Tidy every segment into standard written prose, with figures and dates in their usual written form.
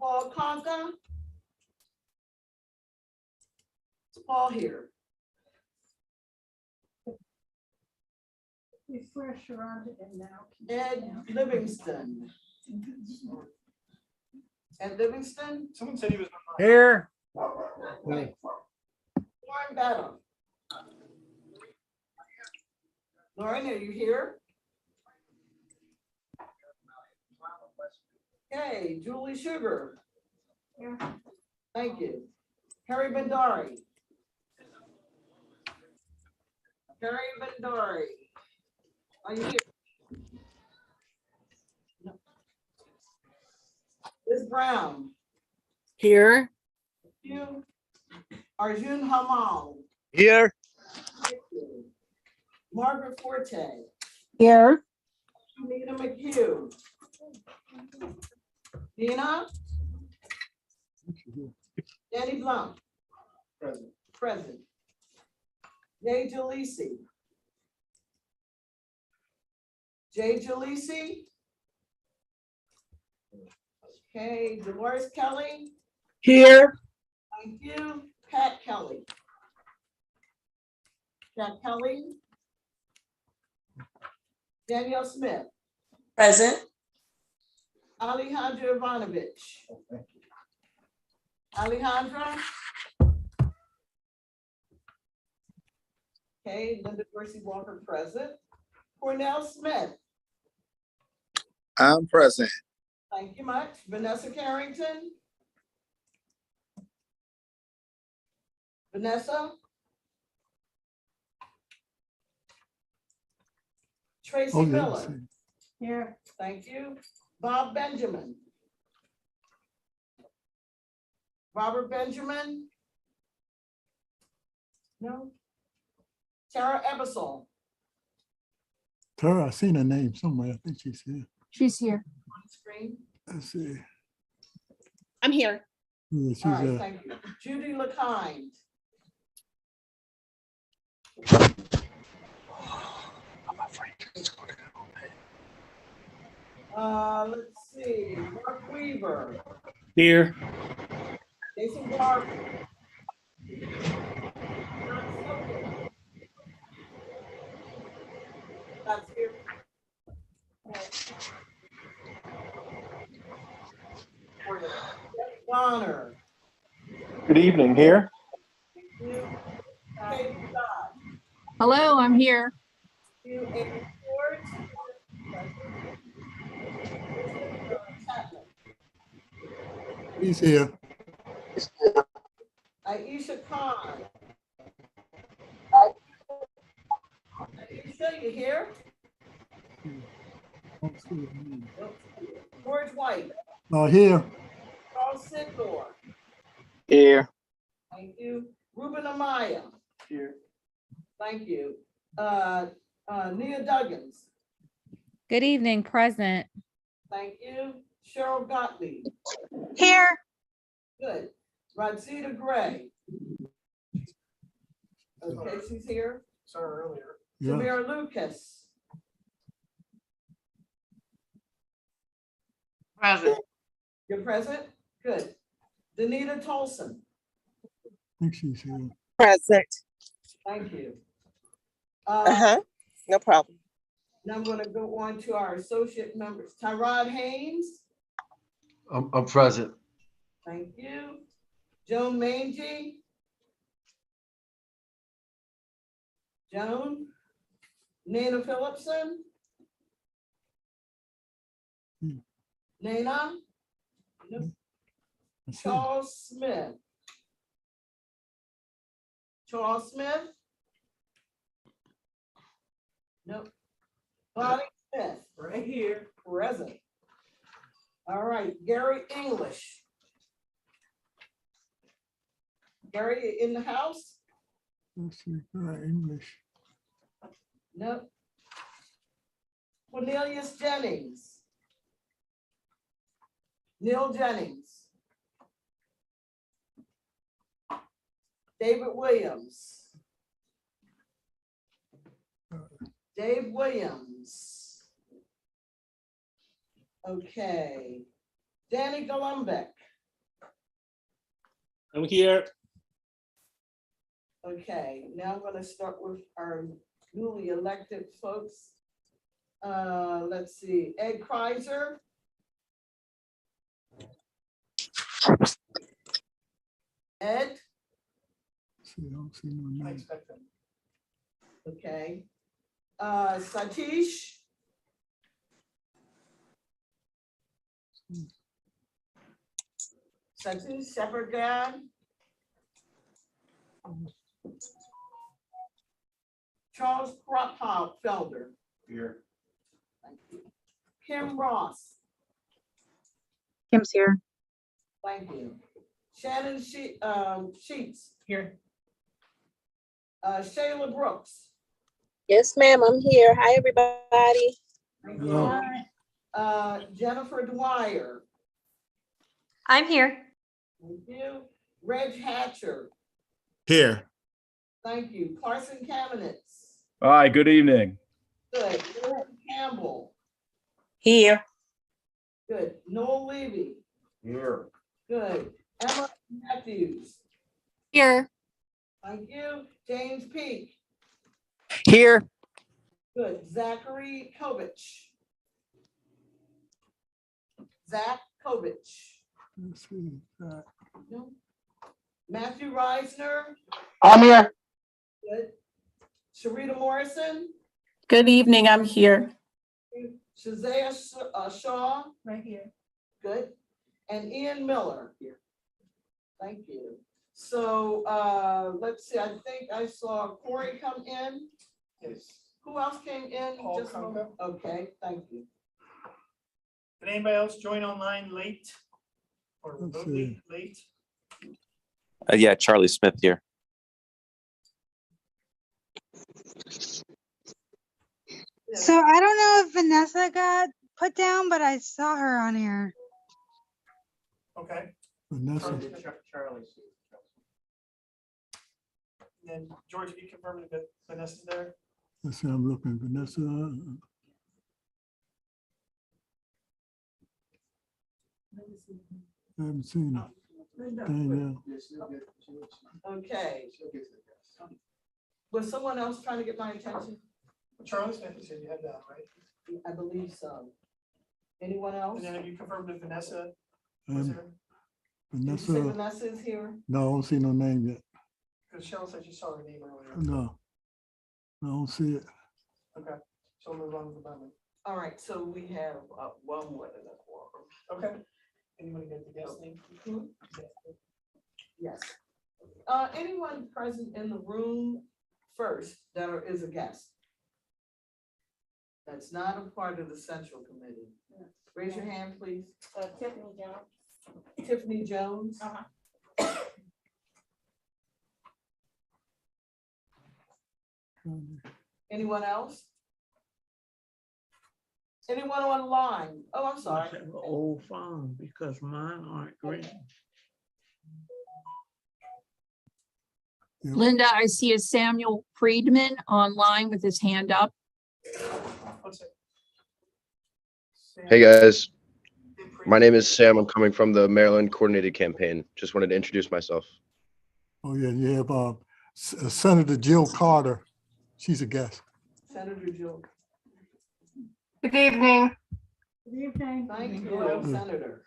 Paul Conca? Is Paul here? Refresh around it and now. Ed Livingston. Ed Livingston? Someone said he was. Here. Lauren Battle. Lauren, are you here? Okay, Julie Sugar. Here. Thank you. Harry Bandari. Harry Bandari. Are you here? No. Liz Brown. Here. You. Arjun Hamal. Here. Thank you. Margaret Forte. Here. Nina McHugh. Dina. Danny Blunt. Present. Present. Jay Jalisi. Jay Jalisi. Okay, Dolores Kelly. Here. Thank you. Pat Kelly. Pat Kelly. Danielle Smith. Present. Alejandra Ivanovich. Alejandra. Okay, Linda Dorsey Walker present. Cornell Smith. I'm present. Thank you much. Vanessa Carrington. Vanessa. Tracy Oh, yeah, I Miller. see. Here. Thank you. Bob Benjamin. Robert Benjamin. No. Tara Ebersol Tara, I seen her name somewhere. I think she's here. She's here. on the screen. Let's see. I'm here. Yeah, she's All right, thank you. Judy LeKind. Let's see, Mark Weaver, Here. Jason Barber. That's here. Bonner. Good evening, here. Kate Scott. Hello, I'm here. You, Amy Ford. Chapman. he's here. Aisha Khan. Aisha, you here? George White. Oh, here. Carl Sidor. Here. Thank you. Ruben Amaya. Here. Thank you. Nia Duggins. Good evening, present. Thank you. Cheryl Gottlieb. Here. Good. Rosita Gray. Okay, she's here. Saw her earlier. Yeah. Samira Lucas. Present. You're present? Good. Danita Tolson. I think she's here. Present. Thank you. No problem. Now I'm going to go on to our associate members. Tyrod Haynes. I'm present. Thank you. Joan Mangy. Joan. Nana Phillipson. Hmm. Nana. Nope. Charles Smith. Charles Smith. Nope. Bonnie Smith. Right here. Present. All right, Gary English. Gary, you in the house? Let's see. English. Nope. Cornelius Jennings. Neil Jennings. David Williams. Dave Williams. Okay. Danny Golombek. I'm here. Okay, now I'm gonna start with our newly elected folks. Let's see, Ed Kreiser. Ed, See, I don't see no I name. expect them. okay. Satish. Satish Shepherd-Gad. Charles Felder. Here. Thank you. Kim Ross. Kim's here. Thank you. Shannon Sheets. Here. Shayla Brooks. Yes, ma'am, I'm here. Hi, everybody. Thank Hello. you. Jennifer Dwyer. I'm here. Thank you. Reg Hatcher. Here. Thank you. Carson Kamenetz. Hi, good evening. Good. Lauren Campbell. Here. Good. Noel Levy. Here. Good. Emma Matthews. Here. Thank you. James Peak. Here. Good. Zachary Kovich. Zach Kovich. Let's see. No. Matthew Reisner. I'm here. Good. Sharita Morrison. Good evening, I'm here. Shazia Shaw. Right here. Good. And Ian Miller. Here. Thank you. So let's see, I think I saw Corey come in. Yes. Who else came in? Paul Just a moment. Okay, thank you. Did anybody else join online late? Or Let's remotely late? Yeah, Charlie Smith here. So I don't know if Vanessa got put down, but I saw her on here. Okay. Vanessa. Charlie. And then George, you confirmed that Vanessa's there? Let's see, I'm looking. Vanessa. I haven't seen her. Danielle. Okay. Was someone else trying to get my attention? Charlie Smith, you said you had that, right? I believe so. Anyone else? And then have you confirmed that Vanessa was Um, there? Did you say Vanessa. Vanessa is here? No, I don't see no name yet. Because Cheryl said you saw her name earlier. No. I don't see it. Okay, so we'll move on to the amendment. All right, so we have one more than a quorum. Okay. Anybody get the guest name? Mhm. Yes. Anyone present in the room first that is a guest? That's not a part of the central committee. Raise your hand, please. Tiffany Jones. Tiffany Jones. Anyone else? Anyone online? Oh, I'm sorry. Have an old phone because mine aren't green. Linda, I see a Samuel Friedman online with his hand up. What's it? Hey guys, my name is Sam. I'm coming from the Maryland Coordinated Campaign. Just wanted to introduce myself. Oh, yeah, you have Senator Jill Carter. She's a guest. Senator Jill. Good evening. Thank you, Senator.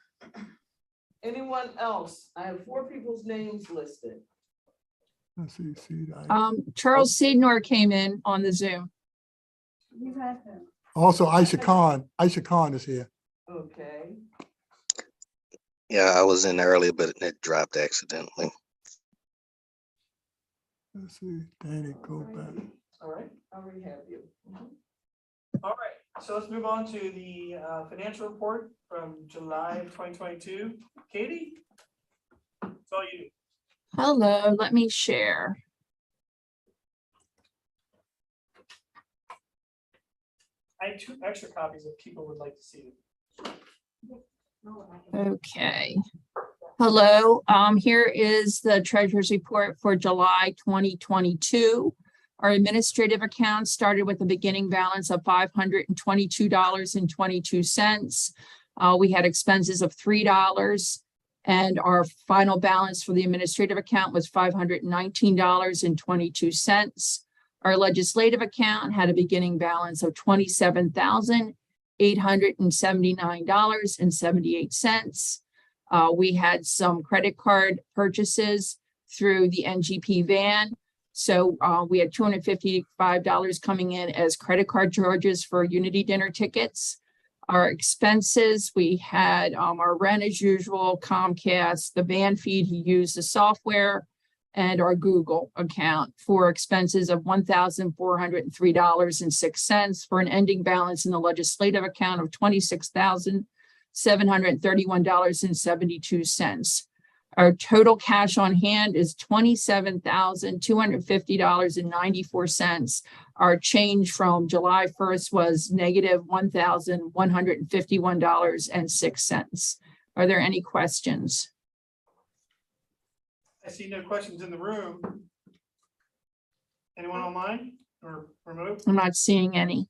Anyone else? I have 4 people's names listed. Let's see. Charles Seednor came in on the Zoom. Also, Aisha Khan. Aisha Khan is here. Okay. Yeah, I was in earlier, but it dropped accidentally. Let's see. Danny, go back. All right, I'll rehab you. All right, so let's move on to the financial report from July of 2022. Katie? It's all you. Hello, let me share. I have 2 extra copies if people would like to see them. Okay. Hello, here is the treasurer's report for July 2022. Our administrative account started with a beginning balance of $522.22. We had expenses of $3. And our final balance for the administrative account was $519.22. Our legislative account had a beginning balance of $27,879.78. We had some credit card purchases through the NGP van. So we had $255 coming in as credit card charges for Unity dinner tickets. Our expenses, we had our rent as usual, Comcast, the van feed, he used the software, and our Google account for expenses of $1,403.06 for an ending balance in the legislative account of $26,731.72. Our total cash on hand is $27,250.94. Our change from July 1st was negative $1,151.06. Are there any questions? I see no questions in the room. Anyone online or remote? I'm not seeing any.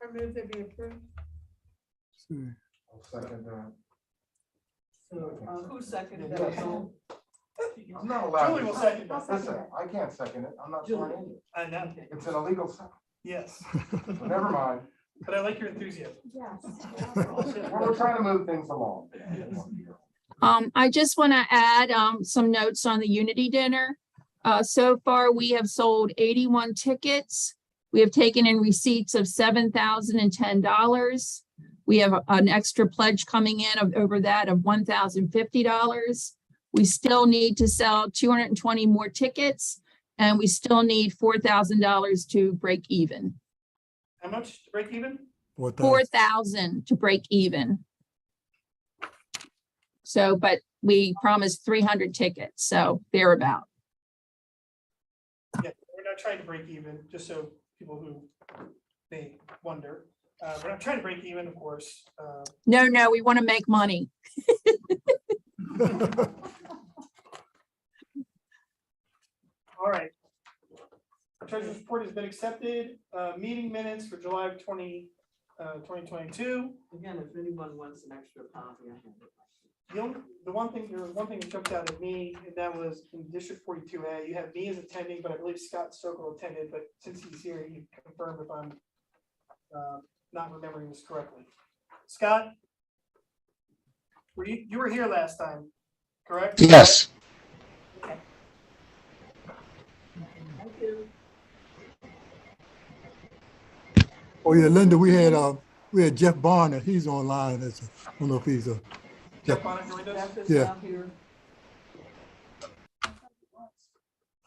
I move they be approved. See. So, who seconded Yeah, that? so- I'm not allowed. Julie will second that. Listen, I can't second it. I'm not sworn in. I know, It's an illegal second. yes, Never mind. but I like your enthusiasm. We're trying to move things along. I just want to add some notes on the Unity dinner. So far, we have sold 81 tickets. We have taken in receipts of $7,010. We have an extra pledge coming in of over that of $1,050. We still need to sell 220 more tickets, and we still need $4,000 to break even. How much to break even? 4,000 to break even. So, but we promised 300 tickets, so thereabout. Yeah, we're not trying to break even, just so people who may wonder. We're not trying to break even, of course. No, we want to make money. All right. Treasurer's report has been accepted. Meeting minutes for July 2022. Again, if anyone wants an extra copy, I have it. The one thing that jumped out at me, and that was in District 42A, you have me as attending, but I believe Scott Stokel attended, but since he's here, you confirm if I'm not remembering this correctly. Scott? You were here last time, correct? Yes. Thank you. Oh yeah, Linda, we had Jeff Barnett. He's online. I don't know if he's a. Jeff Bonner joined us? Jeff is Yeah. not here. I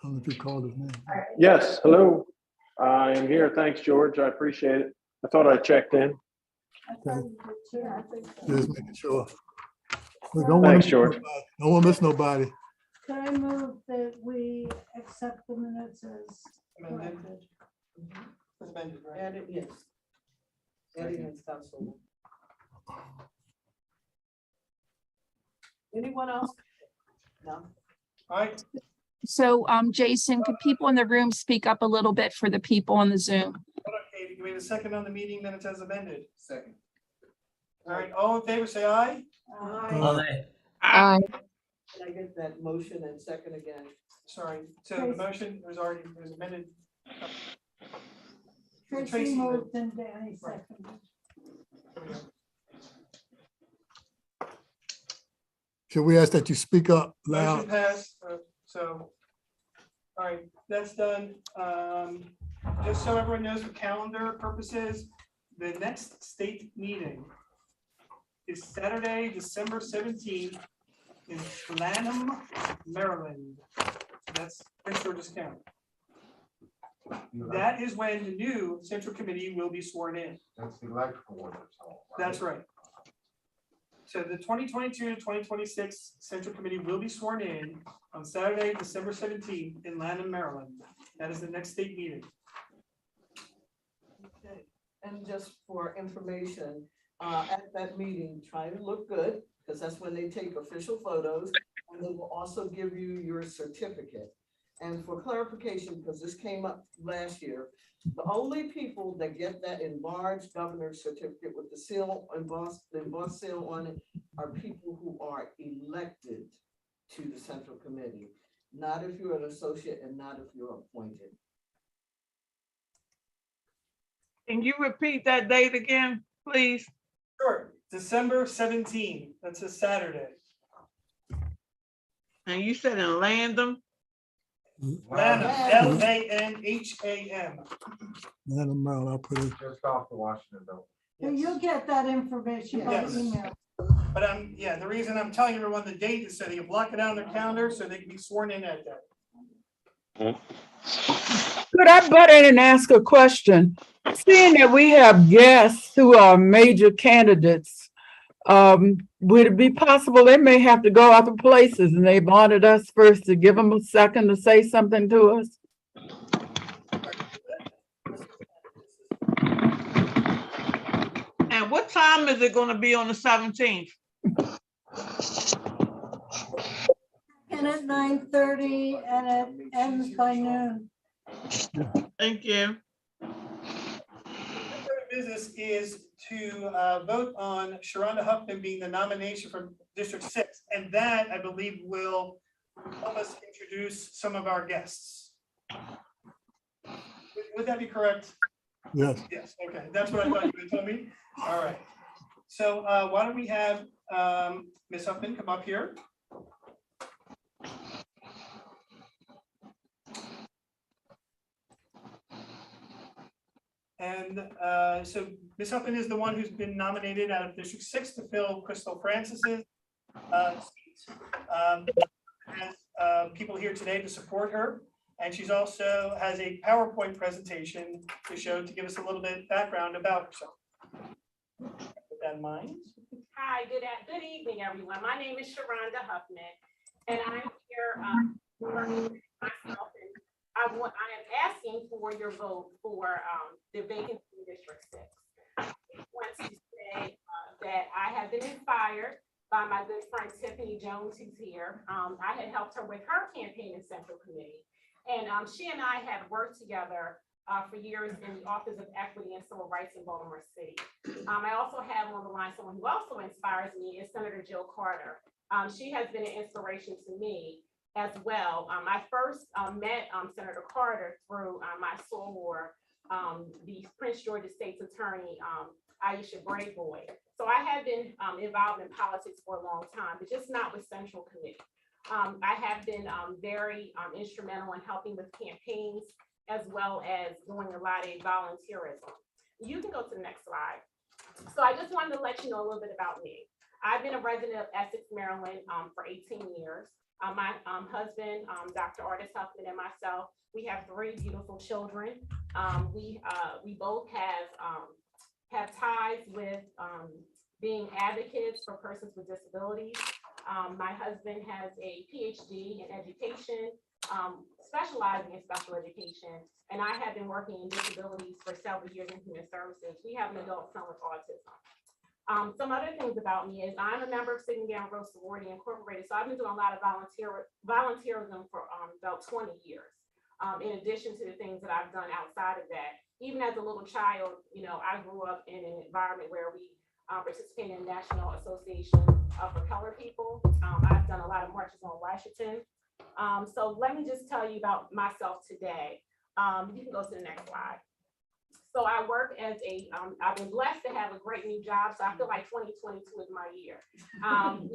don't know if you called his name. Yes, hello. I am here. Thanks, George. I appreciate it. I thought I checked in. Just making sure. We don't wanna Thanks, miss George. nobody. Don't want to miss nobody. Could I move that we accept the minutes as Amended. corrected? It's amended, right? Added, yes. Adding and stuff, so. Anyone else? No? All right, So, Jason, could people in the room speak up a little bit for the people on the Zoom? hold on, Katie. Do we have a second on the meeting minutes as amended? Second. All right, all in favor, say aye. Aye. Aye. Can I get that motion and second again? Sorry, so the motion was amended. Tracy moved and Danny seconded. There we go. Should we ask that you speak up Motion loud? passed, so, all right, that's done. Just so everyone knows for calendar purposes, the next state meeting is Saturday, December 17th in Lanham, Maryland. That's Prince George's County. That is when the new central committee will be sworn in. That's the electrical one. That's right. So the 2022 to 2026 Central Committee will be sworn in on Saturday, December 17th in Lanham, Maryland. That is the next state meeting. Okay. And just for information, at that meeting, try to look good, because that's when they take official photos, and they will also give you your certificate. And for clarification, because this came up last year, the only people that get that enlarged governor's certificate with the seal, embossed seal on it, are people who are elected to the Central Committee, not if you're an associate and not if you're appointed. Can you repeat that date again, please? Sure, December 17th, that's a Saturday. And you said in Landon? Lanham, Lanham. Madam Mayor, I put it, Just off the Washington bill. Yes. You'll get that information by Yes. email. But the reason I'm telling everyone the date is so they can block it out on their calendar so they can be sworn in that day. Could I butt in and ask a question? Seeing that we have guests who are major candidates, would it be possible they may have to go other places and they've honored us first to give them a second to say something to us? And what time is it gonna be on the 17th? And at 9:30 and it ends by noon. Thank you. Business is to vote on Sharonda Huffman being the nomination for District 6. And that, I believe, will help us introduce some of our guests. Would that be correct? yes. Yes, okay, that's what I thought you would tell me. All right. So why don't we have Ms. Huffman come up here? And so Ms. Huffman is the one who's been nominated out of District 6 to fill Crystal Francis's seat. Has people here today to support her. And she's also has a PowerPoint presentation to show to give us a little bit background about herself. With that in mind. Hi, good evening, everyone. My name is Sharonda Huffman, and I'm here for myself. And I am asking for your vote for the vacancy in District 6. I want to say that I have been inspired by my good friend Tiffany Jones, who's here. I had helped her with her campaign in Central Committee. And she and I have worked together for years in the Office of Equity and Civil Rights in Baltimore City. I also have on the line someone who also inspires me is Senator Jill Carter. She has been an inspiration to me as well. I first met Senator Carter through my soror, the Prince George's State's Attorney, Aisha Brayboy. So I have been involved in politics for a long time, but just not with Central Committee. I have been very instrumental in helping with campaigns as well as doing a lot of volunteerism. You can go to the next slide. So I just wanted to let you know a little bit about me. I've been a resident of Essex, Maryland for 18 years. My husband, Dr. Artis Huffman, and myself, we have 3 beautiful children. We both have ties with being advocates for persons with disabilities. My husband has a PhD in education, specializing in special education, and I have been working in disabilities for several years in human services. We have an adult son with autism. Some other things about me is I'm a member of Sitting Down Row Sorority Incorporated, so I've been doing a lot of volunteerism for about 20 years. In addition to the things that I've done outside of that, even as a little child, I grew up in an environment where we participate in the National Association for Colored People. I've done a lot of marches on Washington. So let me just tell you about myself today. You can go to the next slide. So I work as I've been blessed to have a great new job. So I feel like 2022 is my year. I'm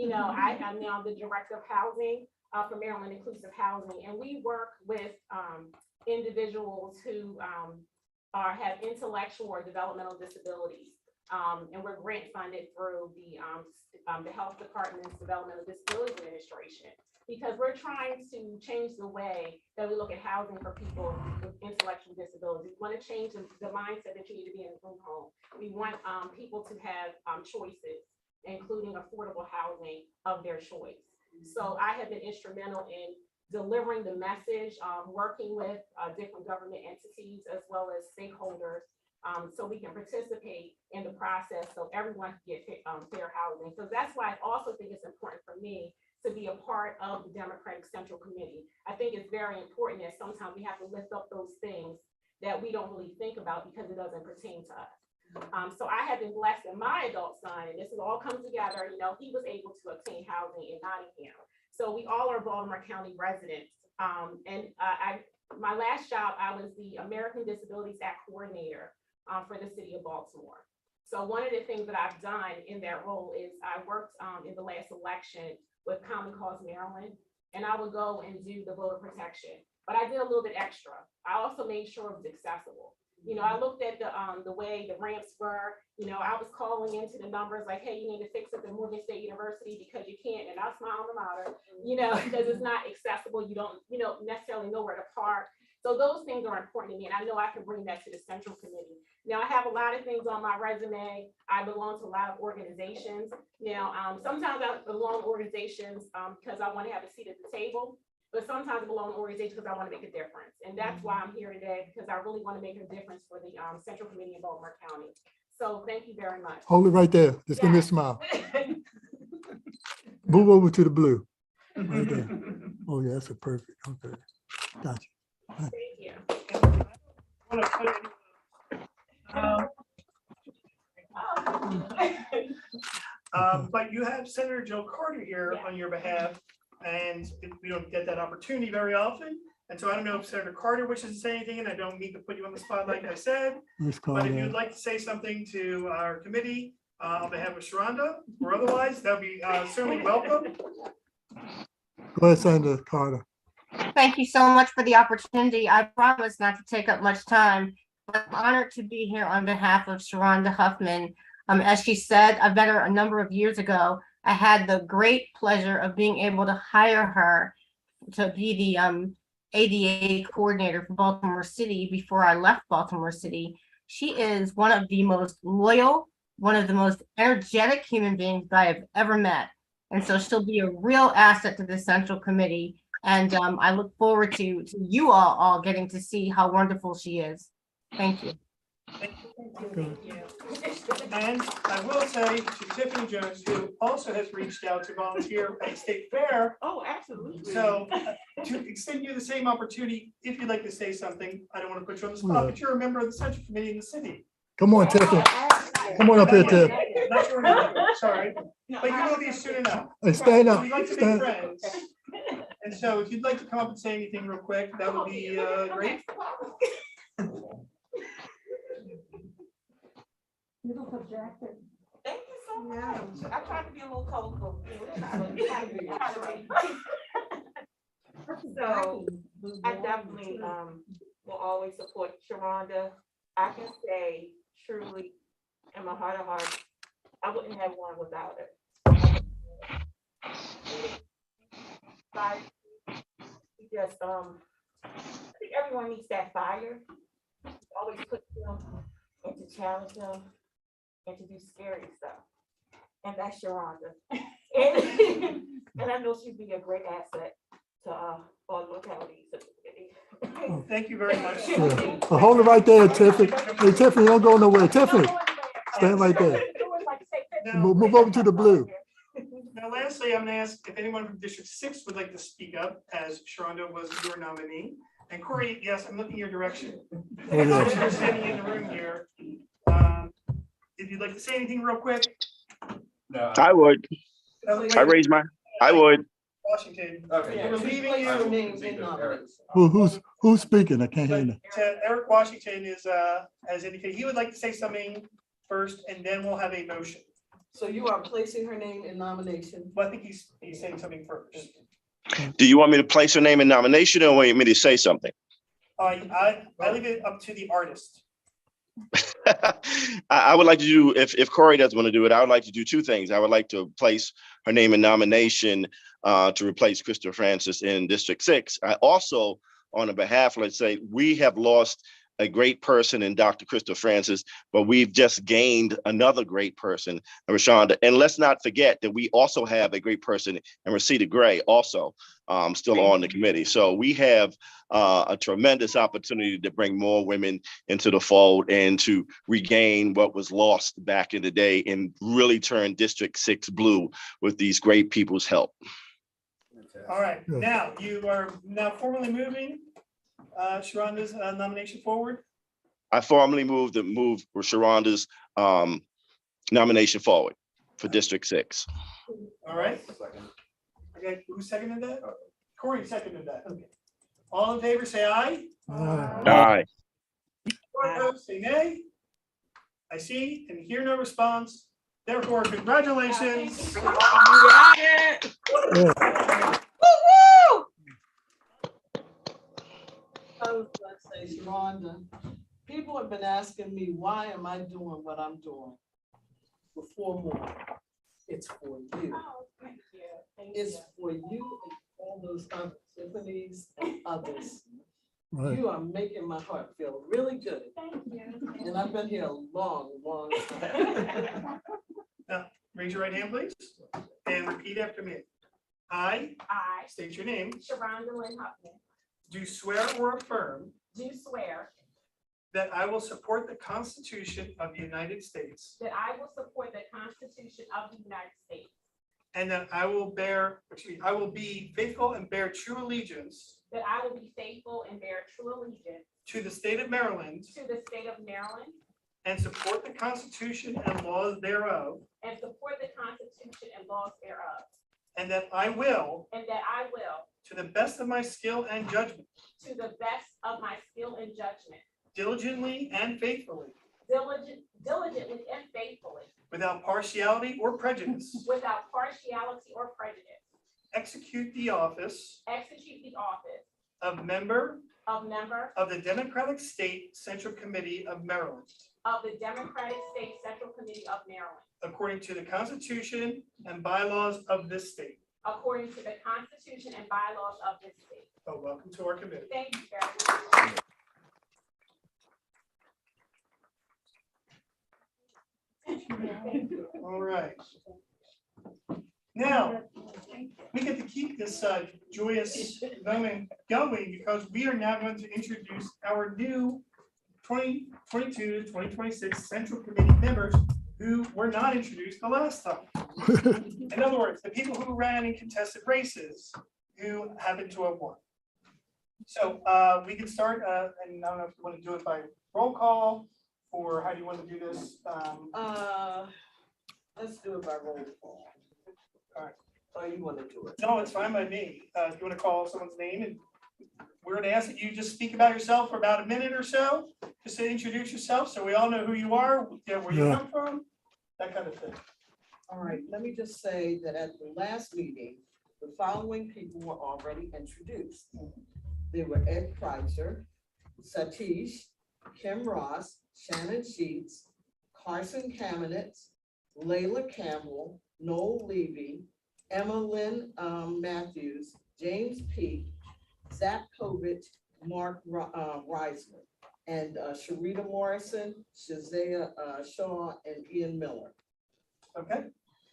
now the director of housing for Maryland Inclusive Housing. And we work with individuals who have intellectual or developmental disabilities. And we're grant funded through the Health Department's Developmental Disabilities Administration, because we're trying to change the way that we look at housing for people with intellectual disabilities. We want to change the mindset that you need to be in a group home. We want people to have choices, including affordable housing of their choice. So I have been instrumental in delivering the message, working with different government entities as well as stakeholders, so we can participate in the process so everyone can get fair housing. So that's why I also think it's important for me to be a part of the Democratic Central Committee. I think it's very important that sometimes we have to lift up those things that we don't really think about because it doesn't pertain to us. So I have been blessed in my adult son, and this has all come together, you know, he was able to obtain housing in Nottingham. So we all are Baltimore County residents. My last job, I was the American Disabilities Act coordinator for the city of Baltimore. So one of the things that I've done in that role is I worked in the last election with Common Cause Maryland, and I would go and do the voter protection. But I did a little bit extra. I also made sure it was accessible. You know, I looked at the way the ramps were. You know, I was calling into the numbers like, hey, you need to fix it at Morgan State University because you can't, and that's my alma mater, you know, because it's not accessible. You don't, necessarily know where to park. So those things are important to me, and I know I can bring that to the Central Committee. Now, I have a lot of things on my resume. I belong to a lot of organizations. Now, sometimes I belong to organizations because I want to have a seat at the table. But sometimes I belong to organizations because I want to make a difference. And that's why I'm here today, because I really want to make a difference for the Central Committee in Baltimore County. So thank you very much. Hold it right there. Just give me a smile. Move over to the blue. Right there. Oh, yeah, that's a perfect. Okay. Gotcha. Thank you. Want to put but you have Senator Jill Carter here on your behalf, and we don't get that opportunity very often. And so I don't know if Senator Carter wishes to say anything, and I don't mean to put you on the spot like I said, but if you'd like to say something to our committee on behalf of Sharonda or otherwise, that'd be certainly welcome. Go ahead, Senator Carter. Thank you so much for the opportunity. I promise not to take up much time, but I'm honored to be here on behalf of Sharonda Huffman. As she said, I met her a number of years ago. I had the great pleasure of being able to hire her to be the ADA coordinator for Baltimore City before I left Baltimore City. She is one of the most loyal, one of the most energetic human beings that I have ever met. And so she'll be a real asset to the Central Committee. And I look forward to you all getting to see how wonderful she is. Thank you. Thank you. And I will say to Tiffany Jones, who also has reached out to volunteer at the State Fair. Oh, absolutely. So to extend you the same opportunity, if you'd like to say something, I don't want to put you on the spot, but you're a member of the Central Committee in the city. Come on, Tiffany. Come on up here, Tiff. Not sure where you're, sorry, but you will be soon enough. Hey, stand up. We'd like to be Stand. friends. And so if you'd like to come up and say anything real quick, that would be great. Thank you so much. I tried to be a little colorful. So I definitely will always support Sharonda. I can say truly in my heart of hearts, I wouldn't have one without her. Just I think everyone needs that fire. Always put them and to challenge them and to do scary stuff. And that's Sharonda. And I know she'd be a great asset to Baltimore County. Thank you very much. Sure. Well, hold it right there, Tiffany. Hey, Tiffany, don't go nowhere. Tiffany, stand right there. Move over to the blue. Now, lastly, I'm going to ask if anyone from District 6 would like to speak up, as Sharonda was your nominee. And Corey, yes, I'm looking your direction. Oh, yeah. You're standing in the room here. If you'd like to say anything real quick. No. I would. I would. Washington. Okay. We're leaving Your you. name's in nominations. Who's speaking? I can't hear you. Eric Washington is has indicated he would like to say something first, and then we'll have a motion. So you are placing her name in nomination. But I think he's saying something first. Do you want me to place her name in nomination or want me to say something? I leave it up to the artist. I would like to do, if Corey doesn't want to do it, I would like to do two things. I would like to place her name in nomination to replace Krista Francis in District 6. I also, on the behalf, let's say, we have lost a great person in Dr. Krista Francis, but we've just gained another great person, Rashonda. And let's not forget that we also have a great person in Rosita Gray, also still on the committee. So we have a tremendous opportunity to bring more women into the fold and to regain what was lost back in the day and really turn District 6 blue with these great people's help. All right, now you are now formally moving Sharonda's nomination forward. I formally move Sharonda's nomination forward for District 6. All right. Okay, who seconded that? Corey seconded that. Okay. All in favor, say aye. Aye. Opposed, say nay. I see and hear no response. Therefore, congratulations. I was gonna say, Sharonda, people have been asking me, why am I doing what I'm doing? Before more, it's for you. Oh, thank you. Thank It's you. for you and all those other Tiffany's and others. Right. You are making my heart feel really good. Thank you. And I've been here a long, long time. Now, raise your right hand, please, and repeat after me. I I, state your name, Sharonda Lynn Huffman, do swear or affirm do swear that I will support the Constitution of the United States that I will support the Constitution of the United States, and that I will be faithful and bear true allegiance that I will be faithful and bear true allegiance to the state of Maryland to the state of Maryland and support the Constitution and laws thereof, and support the Constitution and laws thereof, and that I will, and that I will, to the best of my skill and judgment, to the best of my skill and judgment, diligently and faithfully, diligently and faithfully, without partiality or prejudice, without partiality or prejudice, execute the office of member of member of the Democratic State Central Committee of Maryland, of the Democratic State Central Committee of Maryland, according to the Constitution and bylaws of this state. according to the Constitution and bylaws of this state. So welcome to our committee. Thank you very much. All right. Now, we get to keep this joyous moment going because we are now going to introduce our new 2022 to 2026 Central Committee members who were not introduced the last time. In other words, the people who ran in contested races who happen to have won. So we can start, and I don't know if you want to do it by roll call or how do you want to do this? Let's do it by roll call. All right. Oh, you want to do it? No, it's fine by me. If you want to call someone's name, and we're going to ask that you just speak about yourself for about a minute or so, just to introduce yourself so we all know who you are, where you come from, that kind of thing. All right, let me just say that at the last meeting, the following people were already introduced. They were Ed Kreitzer, Satish, Kim Ross, Shannon Sheets, Carson Kamenetz, Layla Campbell, Noel Levy, Emma Lynn Matthews, James Peak, Zach Kovich, Mark Reisman, and Sharita Morrison, Shazia Shaw, and Ian Miller. Okay.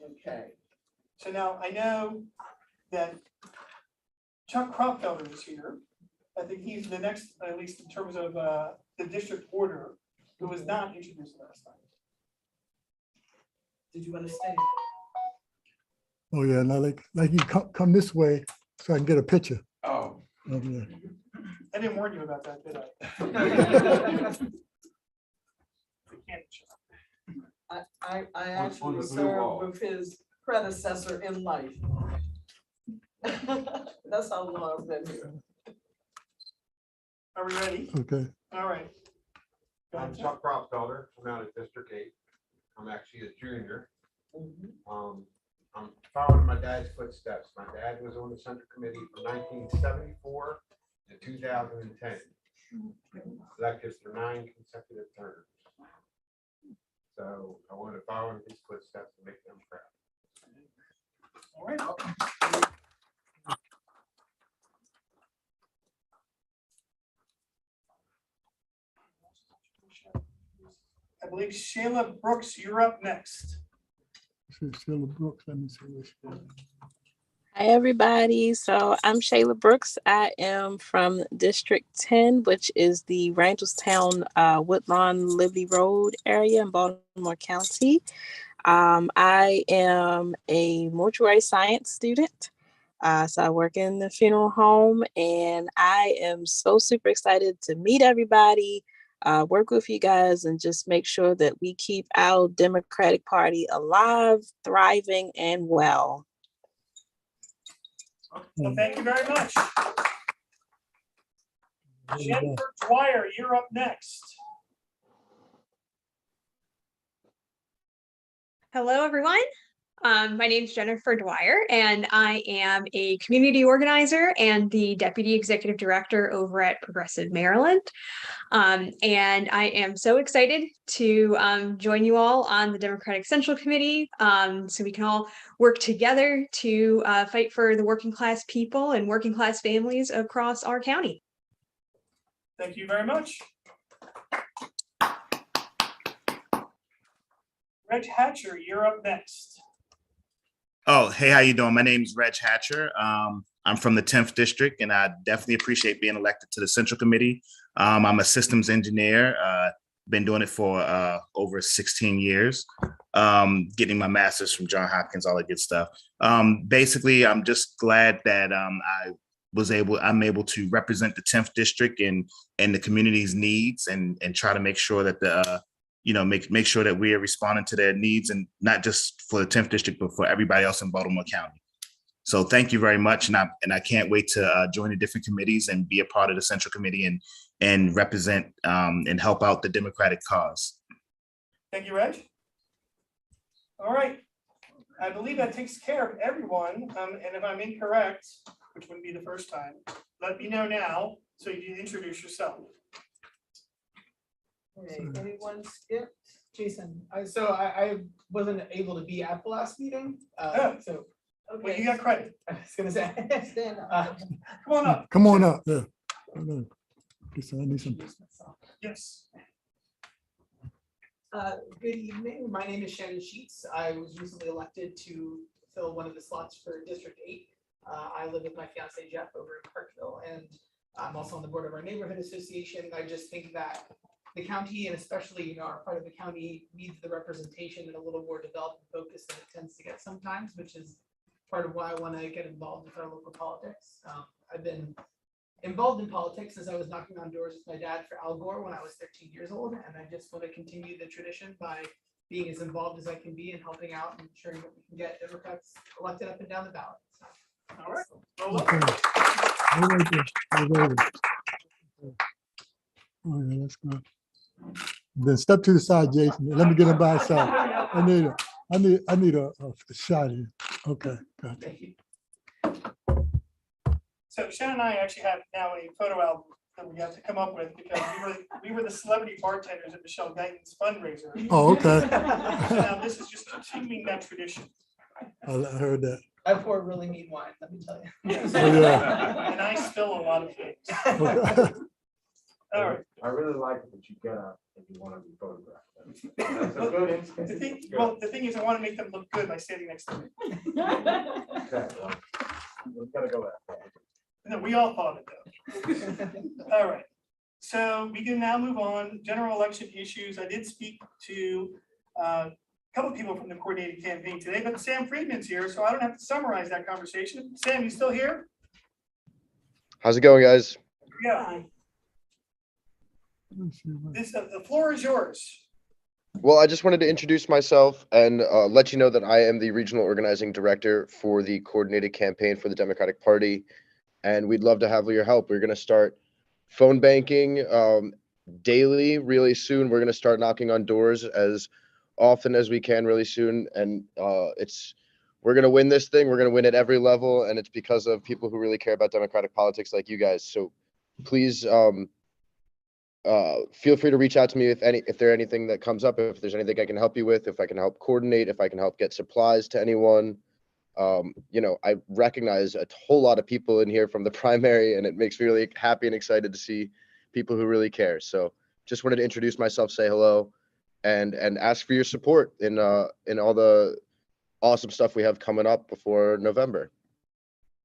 Okay. So now I know that Chuck Kropfelder is here. I think he's the next, at least in terms of the district order, who was not introduced last time. Did you understand? Oh, yeah, now like you come this way so I can get a picture. Oh. of you. I didn't warn you about that, did I? I actually served with his predecessor in life. That's how long I've been here. Are we ready? Okay. All right. I'm Chuck Kropfelder. I'm out of District 8. I'm actually a junior. I'm following my dad's footsteps. My dad was on the Central Committee from 1974 to 2010. Elected for 9 consecutive terms. So I want to follow in his footsteps and make them proud. All right. I believe Shayla Brooks, you're up next. This is Sheila Brooks. Let me see what she got. Hi, everybody. So I'm Shayla Brooks. I am from District 10, which is the Rangelstown, Woodlawn, Liberty Road area in Baltimore County. I am a mortuary science student. So I work in the funeral home, and I am so super excited to meet everybody. work with you guys and just make sure that we keep our Democratic Party alive, thriving, and well. Well, thank you very much. Jennifer Dwyer, you're up next. Hello, everyone. My name is Jennifer Dwyer, and I am a community organizer and the Deputy Executive Director over at Progressive Maryland. And I am so excited to join you all on the Democratic Central Committee so we can all work together to fight for the working class people and working class families across our county. Thank you very much. Reg Hatcher, you're up next. Oh, hey, how you doing? My name is Reg Hatcher. I'm from the 10th District, and I definitely appreciate being elected to the Central Committee. I'm a systems engineer, been doing it for over 16 years, getting my master's from Johns Hopkins, all that good stuff. Basically, I'm just glad that I'm able to represent the 10th District and the community's needs and try to make sure that make sure that we are responding to their needs, and not just for the 10th District, but for everybody else in Baltimore County. So thank you very much. And I can't wait to join the different committees and be a part of the Central Committee and represent and help out the Democratic cause. Thank you, Reg. All right. I believe that takes care of everyone. And if I'm incorrect, which wouldn't be the first time, let me know now so you can introduce yourself. Okay, anyone skip? Jason, I wasn't able to be at the last meeting, so. Well, you got credit. I was gonna say. Stand up. Come on up. Come on up, yeah. Hold on. Guess I need some. Yes. Good evening. My name is Shannon Sheets. I was recently elected to fill one of the slots for District 8. I live with my fiance Jeff over in Parkville, and I'm also on the board of our neighborhood association. I just think that the county, and especially our part of the county, needs the representation and a little more developed and focused than it tends to get sometimes, which is part of why I want to get involved with our local politics. I've been involved in politics since I was knocking on doors with my dad for Al Gore when I was 13 years old, and I just want to continue the tradition by being as involved as I can be and helping out and ensuring that we can get Democrats elected up and down the ballot. So, all right. Oh, yeah, that's good. Then step to the side, Jason. Let me get him by his side. I need a shot here. Okay, gotcha. So Shannon and I actually have now a photo album that we have to come up with because we were the celebrity bartenders at Michelle Guyton's fundraiser. Oh, okay. So now this is just continuing that tradition. I heard that. I pour really mean wine, let me tell you. Oh, yeah. And I spill a lot of things. Okay. All right. I really like it that you get up and you want to be photographed. That's a good instinct. The thing is, I want to make them look good by standing next to me. Okay, well, we've got to go that far. No, we all thought it though. All right. So we can now move on. General election issues. I did speak to a couple of people from the coordinated campaign today, but Sam Friedman's here, so I don't have to summarize that conversation. Sam, you still here? How's it going, guys? Yeah. The floor is yours. Well, I just wanted to introduce myself and let you know that I am the regional organizing director for the coordinated campaign for the Democratic Party, and we'd love to have your help. We're going to start phone banking daily really soon. We're going to start knocking on doors as often as we can really soon, and we're going to win this thing. We're going to win at every level, and it's because of people who really care about democratic politics like you guys. So please feel free to reach out to me if there's anything that comes up, if there's anything I can help you with, if I can help coordinate, if I can help get supplies to anyone. I recognize a whole lot of people in here from the primary, and it makes me really happy and excited to see people who really care. So just wanted to introduce myself, say hello, and ask for your support in all the awesome stuff we have coming up before November.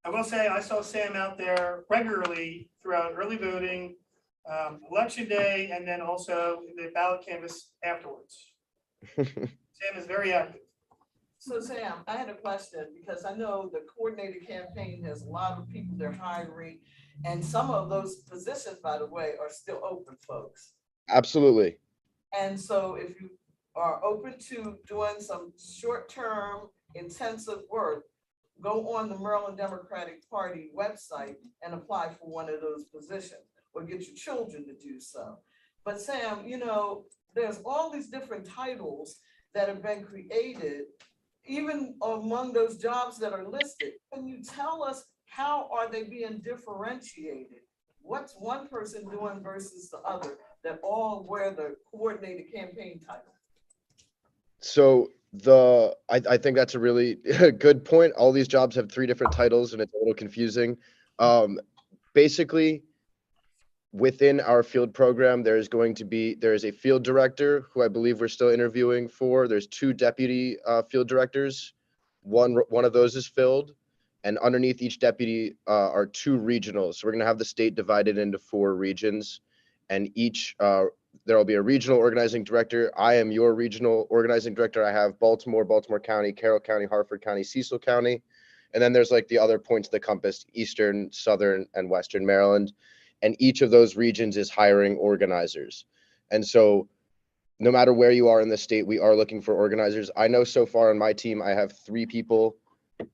I will say I saw Sam out there regularly throughout early voting, election day, and then also the ballot canvas afterwards. Sam is very active. So Sam, I had a question because I know the coordinated campaign has a lot of people they're hiring, and some of those positions, by the way, are still open, folks. Absolutely. And so if you are open to doing some short-term intensive work, go on the Maryland Democratic Party website and apply for one of those positions, or get your children to do so. But Sam, you know, there's all these different titles that have been created, even among those jobs that are listed. Can you tell us how are they being differentiated? What's one person doing versus the other that all wear the coordinated campaign title? So I think that's a really good point. All these jobs have 3 different titles and it's a little confusing. Basically, within our field program, there is a field director who I believe we're still interviewing for. There's 2 deputy field directors. One of those is filled, and underneath each deputy are 2 regionals. So we're gonna have the state divided into 4 regions, and each there will be a regional organizing director. I am your regional organizing director. I have Baltimore, Baltimore County, Carroll County, Harford County, Cecil County. And then there's like the other points of the compass, Eastern, Southern, and Western Maryland. And each of those regions is hiring organizers. And so no matter where you are in the state, we are looking for organizers. I know so far on my team, I have 3 people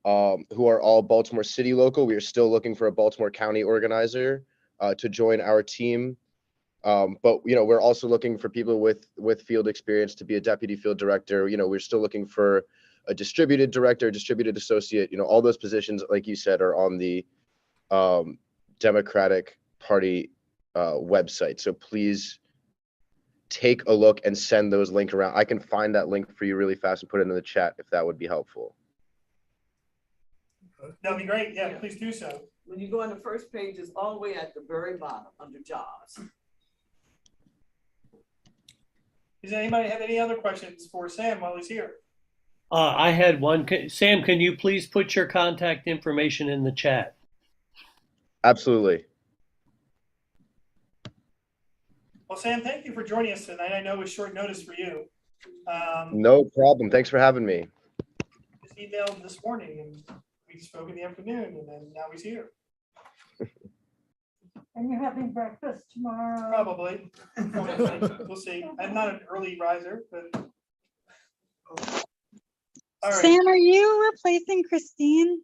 who are all Baltimore City local. We are still looking for a Baltimore County organizer to join our team. But you know, we're also looking for people with field experience to be a deputy field director. You know, we're still looking for a distributed director, distributed associate. You know, all those positions, like you said, are on the Democratic Party website. So please take a look and send those links around. I can find that link for you really fast and put it in the chat if that would be helpful. That'd be great. Yeah, please do so. When you go on the first page, it's all the way at the very bottom under jobs. Does anybody have any other questions for Sam while he's here? I had one. Sam, can you please put your contact information in the chat? Absolutely. Well, Sam, thank you for joining us tonight. I know it was short notice for you. No problem. Thanks for having me. Just emailed this morning and we spoke in the afternoon and then now he's here. And you're having breakfast tomorrow? Probably. We'll see. I'm not an early riser, but. All right. Sam, are you replacing Christine?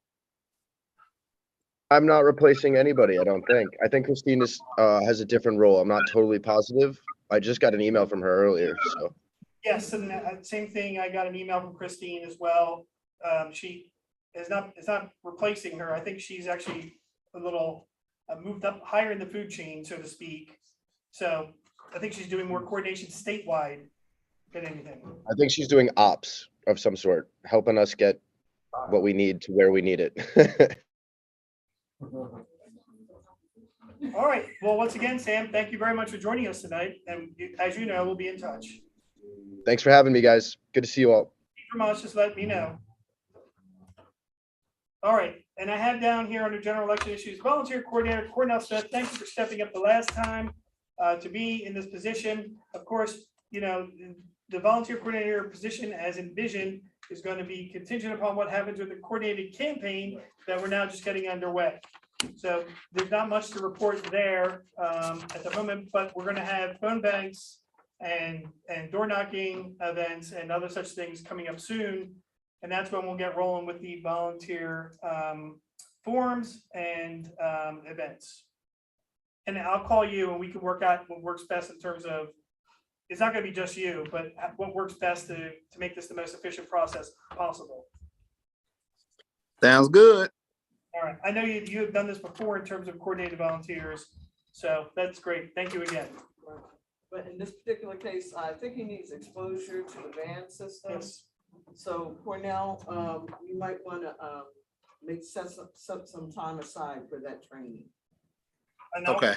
I'm not replacing anybody, I don't think. I think Christine has a different role. I'm not totally positive. I just got an email from her earlier, so. Yes, and same thing. I got an email from Christine as well. She is not, it's not replacing her. I think she's actually a little moved up higher in the food chain, so to speak. So I think she's doing more coordination statewide than anything. I think she's doing ops of some sort, helping us get what we need to where we need it. All right. Well, once again, Sam, thank you very much for joining us tonight. And as you know, we'll be in touch. Thanks for having me, guys. Good to see you all. Thank you very much. Just let me know. All right. And I have down here under general election issues, volunteer coordinator, Cornell Smith. Thank you for stepping up the last time to be in this position. Of course, you know, the volunteer coordinator position as envisioned is going to be contingent upon what happens with the coordinated campaign that we're now just getting underway. So there's not much to report there at the moment, but we're going to have phone banks and door knocking events and other such things coming up soon. And that's when we'll get rolling with the volunteer forums and events. And I'll call you and we can work out what works best in terms of, it's not going to be just you, but what works best to make this the most efficient process possible. Sounds good. All right. I know you have done this before in terms of coordinated volunteers. So that's great. Thank you again. But in this particular case, I think he needs exposure to the van system. Yes. So Cornell, you might want to set some time aside for that training. Okay.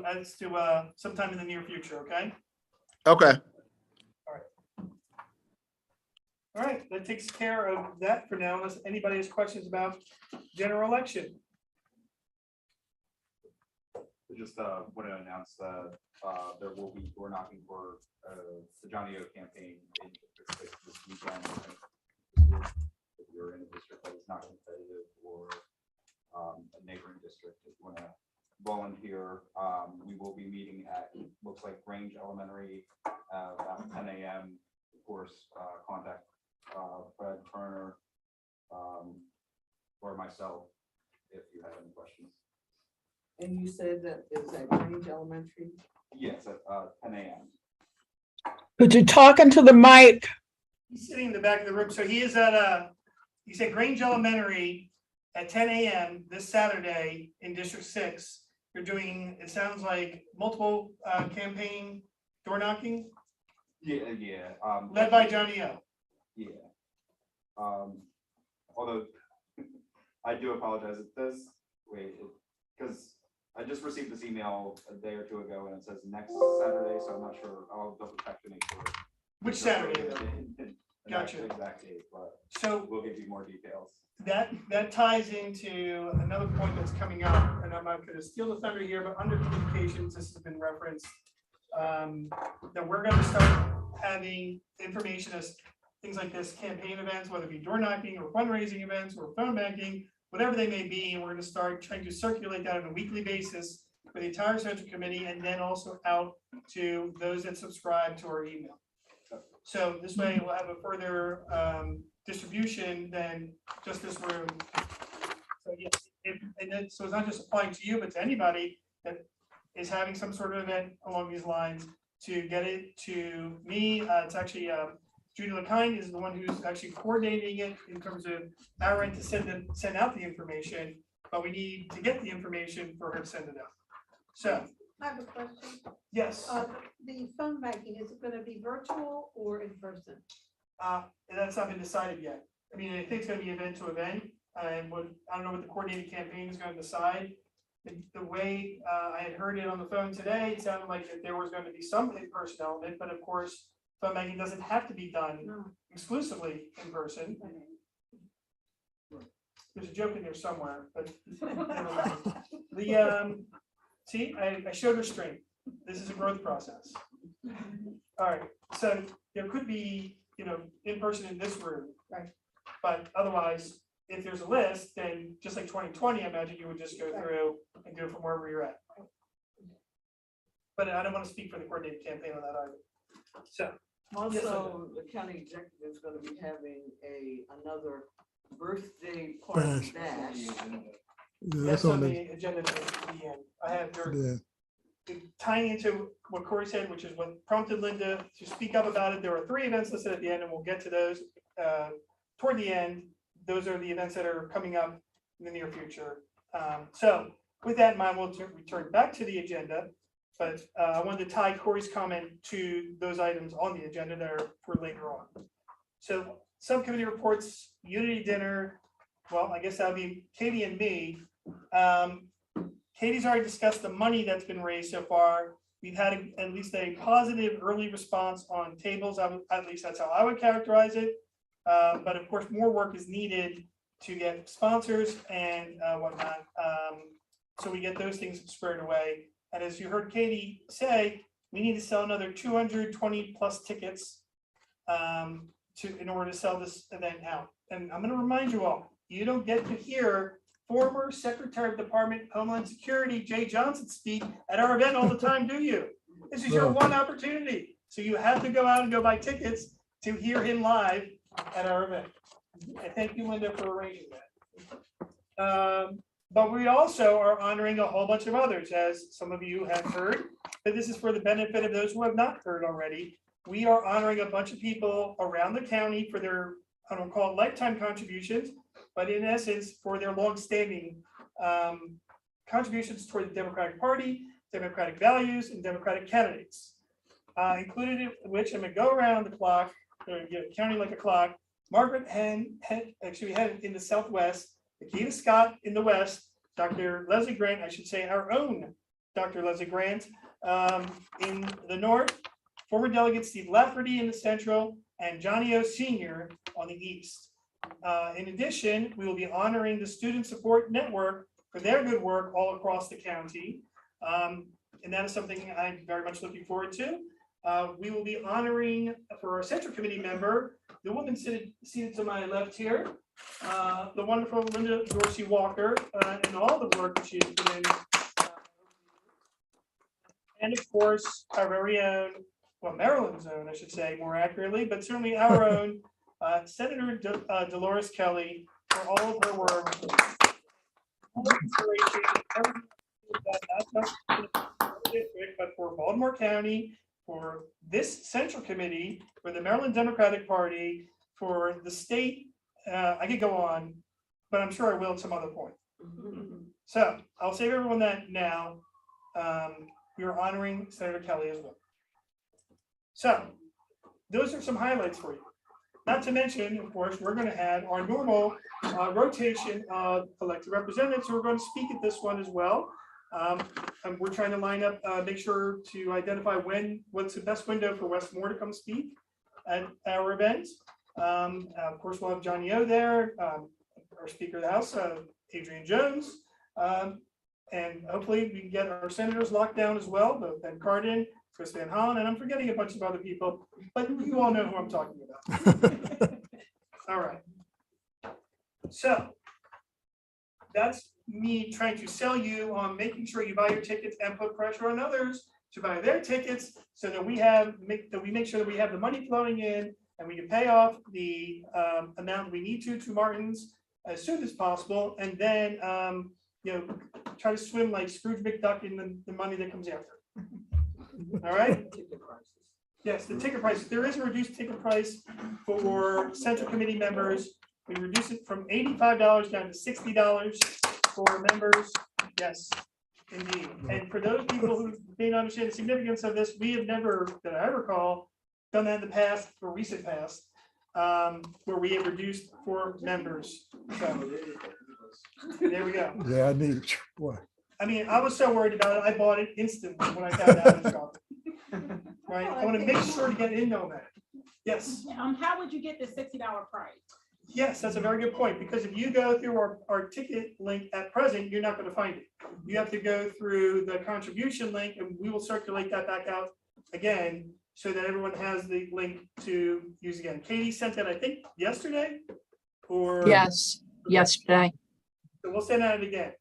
As to sometime in the near future, okay? Okay. All right, that takes care of that for now, unless anybody has questions about general election. I just want to announce that there will be door knocking for the Johnny O campaign in this weekend. If you're in a district that is not competitive or a neighboring district, if you want to volunteer. We will be meeting at, looks like Grange Elementary, about 10 a.m. Of course, contact Fred Turner or myself if you have any questions. And you said that is at Grange Elementary? Yes, at 10 a.m. Could you talk into the mic? He's sitting in the back of the room, so he is at he's at Grange Elementary at 10 a.m. this Saturday in District 6. You're doing, it sounds like multiple campaign door knocking, Yeah. led by Johnny O. Yeah. Although I do apologize, it does, because I just received this email a day or two ago and it says next Saturday, so I'm not sure. I'll double check to make sure. Which Saturday? Gotcha. Gotcha. Exact date, but So we'll give you more details. that ties into another point that's coming up, and I'm not going to steal the thunder here, but under communications, this has been referenced, that we're going to start having information as things like this, campaign events, whether it be door knocking or fundraising events or phone banking, whatever they may be, and we're going to start trying to circulate that on a weekly basis for the entire central committee, and then also out to those that subscribe to our email. So this way we'll have a further distribution than just this room. So yes, so it's not just applying to you, but to anybody that is having some sort of event along these lines, to get it to me. It's actually Judy LeKine is the one who's actually coordinating it in terms of our end to send out the information, but we need to get the information for her to send it out. So I have a question. yes, The phone banking, is it gonna be virtual or in person? that's not been decided yet. I mean, I think it's gonna be event to event, and I don't know what the coordinated campaign is gonna decide. The way I had heard it on the phone today, it sounded like that there was going to be some in-person element, but of course, phone banking doesn't have to be done exclusively in person. There's a joke in there somewhere, but see, I showed restraint. This is a growth process. All right, so there could be, in person in this room, right? But otherwise, if there's a list, then just like 2020, I imagine you would just go through and do it from wherever you're at. But I don't want to speak for the coordinated campaign on that either. So. Also, the county executive is gonna be having another birthday party bash. Yeah, That's on the agenda for the end. I have yeah. tying into what Corey said, which is what prompted Linda to speak up about it. There are 3 events listed at the end, and we'll get to those toward the end. Those are the events that are coming up in the near future. So with that in mind, we'll return back to the agenda. But I wanted to tie Corey's comment to those items on the agenda that are for later on. So subcommittee reports, unity dinner. Well, I guess that'll be Katie and me. Katie's already discussed the money that's been raised so far. We've had at least a positive early response on tables. At least that's how I would characterize it. But of course, more work is needed to get sponsors and whatnot. So we get those things squared away. And as you heard Katie say, we need to sell another 220 plus tickets in order to sell this event out. And I'm going to remind you all, you don't get to hear former Secretary of Department of Homeland Security, Jay Johnson, speak at our event all the time, do you? This is your one opportunity. So you have to go out and go buy tickets to hear him live at our event. I thank you, Linda, for arranging that. But we also are honoring a whole bunch of others, as some of you have heard, but this is for the benefit of those who have not heard already. We are honoring a bunch of people around the county for their, I don't call it lifetime contributions, but in essence, for their longstanding contributions toward the Democratic Party, democratic values, and democratic candidates. Included in which, I'm gonna go around the clock, counting like a clock. Margaret actually we had in the Southwest, Akita Scott in the West, Dr. Leslie Grant, I should say our own Dr. Leslie Grant in the North, former delegate Steve Lafferty in the Central, and Johnny O Sr. on the East. In addition, we will be honoring the Student Support Network for their good work all across the county. And that is something I'm very much looking forward to. We will be honoring for our Central Committee member, the woman seated to my left here, the wonderful Linda Dorsey Walker, and all the work that she has put in And of course, our very own, well, Maryland's own, I should say, more accurately, but certainly our own Senator Dolores Kelly for all of her work. All the inspiration, everything that not just for the district, but for Baltimore County, for this central committee, for the Maryland Democratic Party, for the state. I could go on, but I'm sure I will at some other point. So I'll save everyone that now. We are honoring Senator Kelly as well. So those are some highlights for you. Not to mention, of course, we're going to have our normal rotation of elected representatives who are going to speak at this one as well. And we're trying to line up, make sure to identify what's the best window for Wes Moore to come speak at our event. Of course, we'll have Johnny O there, our Speaker of the House, Adrian Jones. And hopefully we can get our senators locked down as well, both Ben Cardin, Chris Van Hollen, and I'm forgetting a bunch of other people, but you all know who I'm talking about. All right. So that's me trying to sell you on making sure you buy your tickets and put pressure on others to buy their tickets so that we make sure that we have the money flowing in and we can pay off the amount we need to Martin's as soon as possible, and then try to swim like Scrooge McDuck in the money that comes after. All right. Yes, the ticket price. There is a reduced ticket price for Central Committee members. We reduce it from $85 down to $60 for members. Yes, indeed. And for those people who may not understand the significance of this, we have never, that I recall, done that in the past, or recent past, where we have reduced for members. So there we go. Yeah, I need it. Boy. I mean, I was so worried about it, I bought it instantly when I found out it was gone. Right, I want to make sure to get in on that. Yes. How would you get the $60 price? Yes, that's a very good point, because if you go through our ticket link at present, you're not going to find it. You have to go through the contribution link, and we will circulate that back out again so that everyone has the link to use again. Katie sent that, I think, yesterday, or Yes, yesterday. So we'll send out again.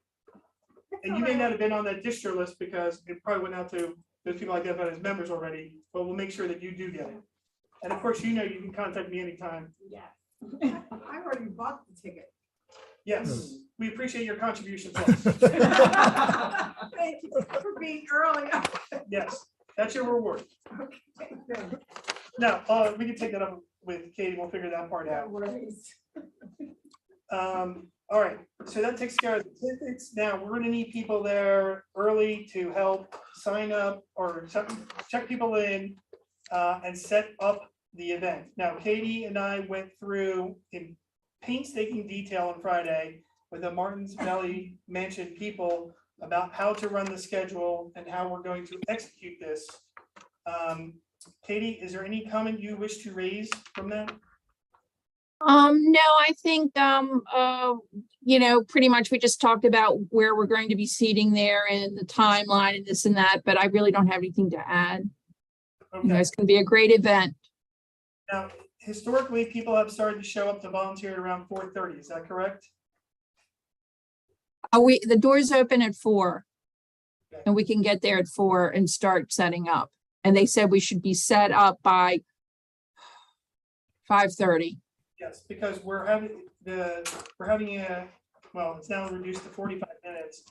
And you may not have been on that distro list because it probably went out to those people identified as members already, but we'll make sure that you do get it. And of course, you can contact me anytime. Yeah. I already bought the ticket. Yes, we appreciate your contributions. Thank you for being early. Yes, that's your reward. Okay, good. Now, we can take that up with Katie. We'll figure that part out. All right, so that takes care of the tickets. Now we're gonna need people there early to help sign up or check people in and set up the event. Now, Katie and I went through in painstaking detail on Friday with the Martins Valley Mansion people about how to run the schedule and how we're going to execute this. Katie, is there any comment you wish to raise from that? No, I think, pretty much we just talked about where we're going to be seating there and the timeline and this and that, but I really don't have anything to add. Okay. It's going to be a great event. Now, historically, people have started to show up to volunteer at around 4:30. Is that correct? The doors open at 4 and we can get there at 4 and start setting up. And they said we should be set up by 5:30. Yes, because we're having it's now reduced to 45 minutes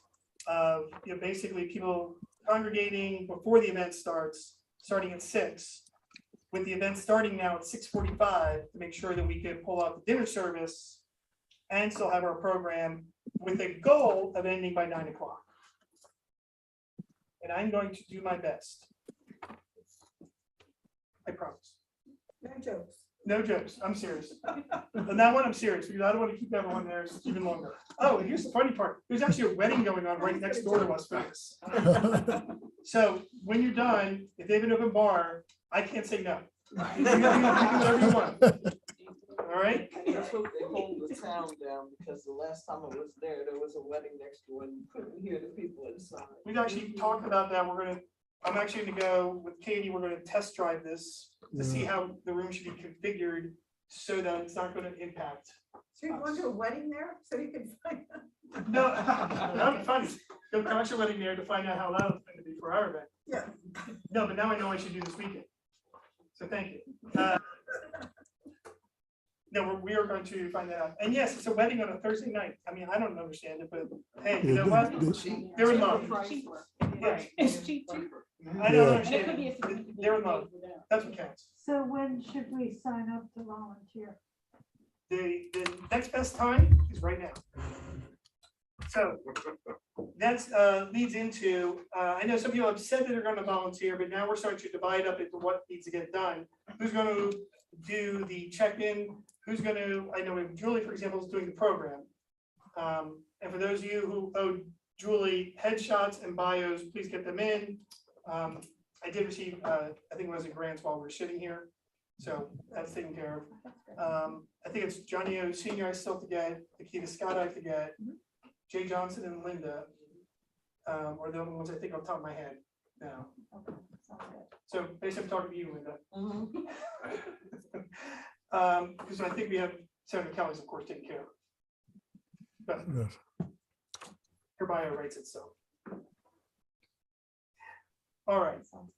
of, basically people congregating before the event starts, starting at 6. With the event starting now at 6:45 to make sure that we can pull out the dinner service and still have our program with the goal of ending by 9 o'clock. And I'm going to do my best. I promise. No jokes. No jokes. I'm serious. On that one, I'm serious because I don't want to keep everyone there even longer. Oh, and here's the funny part. There's actually a wedding going on right next door to us, folks. So when you're done, if they have an open bar, I can't say no. You can do whatever you want. All right. Let's hope they hold the sound down because the last time I was there was a wedding next door and you couldn't hear the people inside. We've actually talked about that. I'm actually going to go with Katie. We're going to test drive this to see how the room should be configured so that it's not going to impact. So you want to a wedding there so you can find out? No, that'd be funny. Go crash a wedding there to find out how loud it's going to be for our event. Yeah. No, but now I know I should do this weekend. So thank you. No, we are going to find that out. And yes, it's a wedding on a Thursday night. I mean, I don't understand it, but hey, you know what? They're in love. Yes. It's cheap too. I don't understand. They're in love. That's what counts. So when should we sign up to volunteer? The next best time is right now. So that's leads into, I know some people have said that they're going to volunteer, but now we're starting to divide up into what needs to get done. Who's going to do the check-in? Who's going to, I know Julie, for example, is doing the program. And for those of you who owe Julie headshots and bios, please get them in. I did receive, I think it was a grant while we're sitting here. So that's taken care of. I think it's Johnny O Senior I still have to get, Akita Scott I have to get, Jay Johnson and Linda, are the only ones I think off the top of my head now. So basically I'm talking to you, Linda. Because I think we have Senator Kelly's, of course, taken care of. But Yes. her bio writes itself. All right, So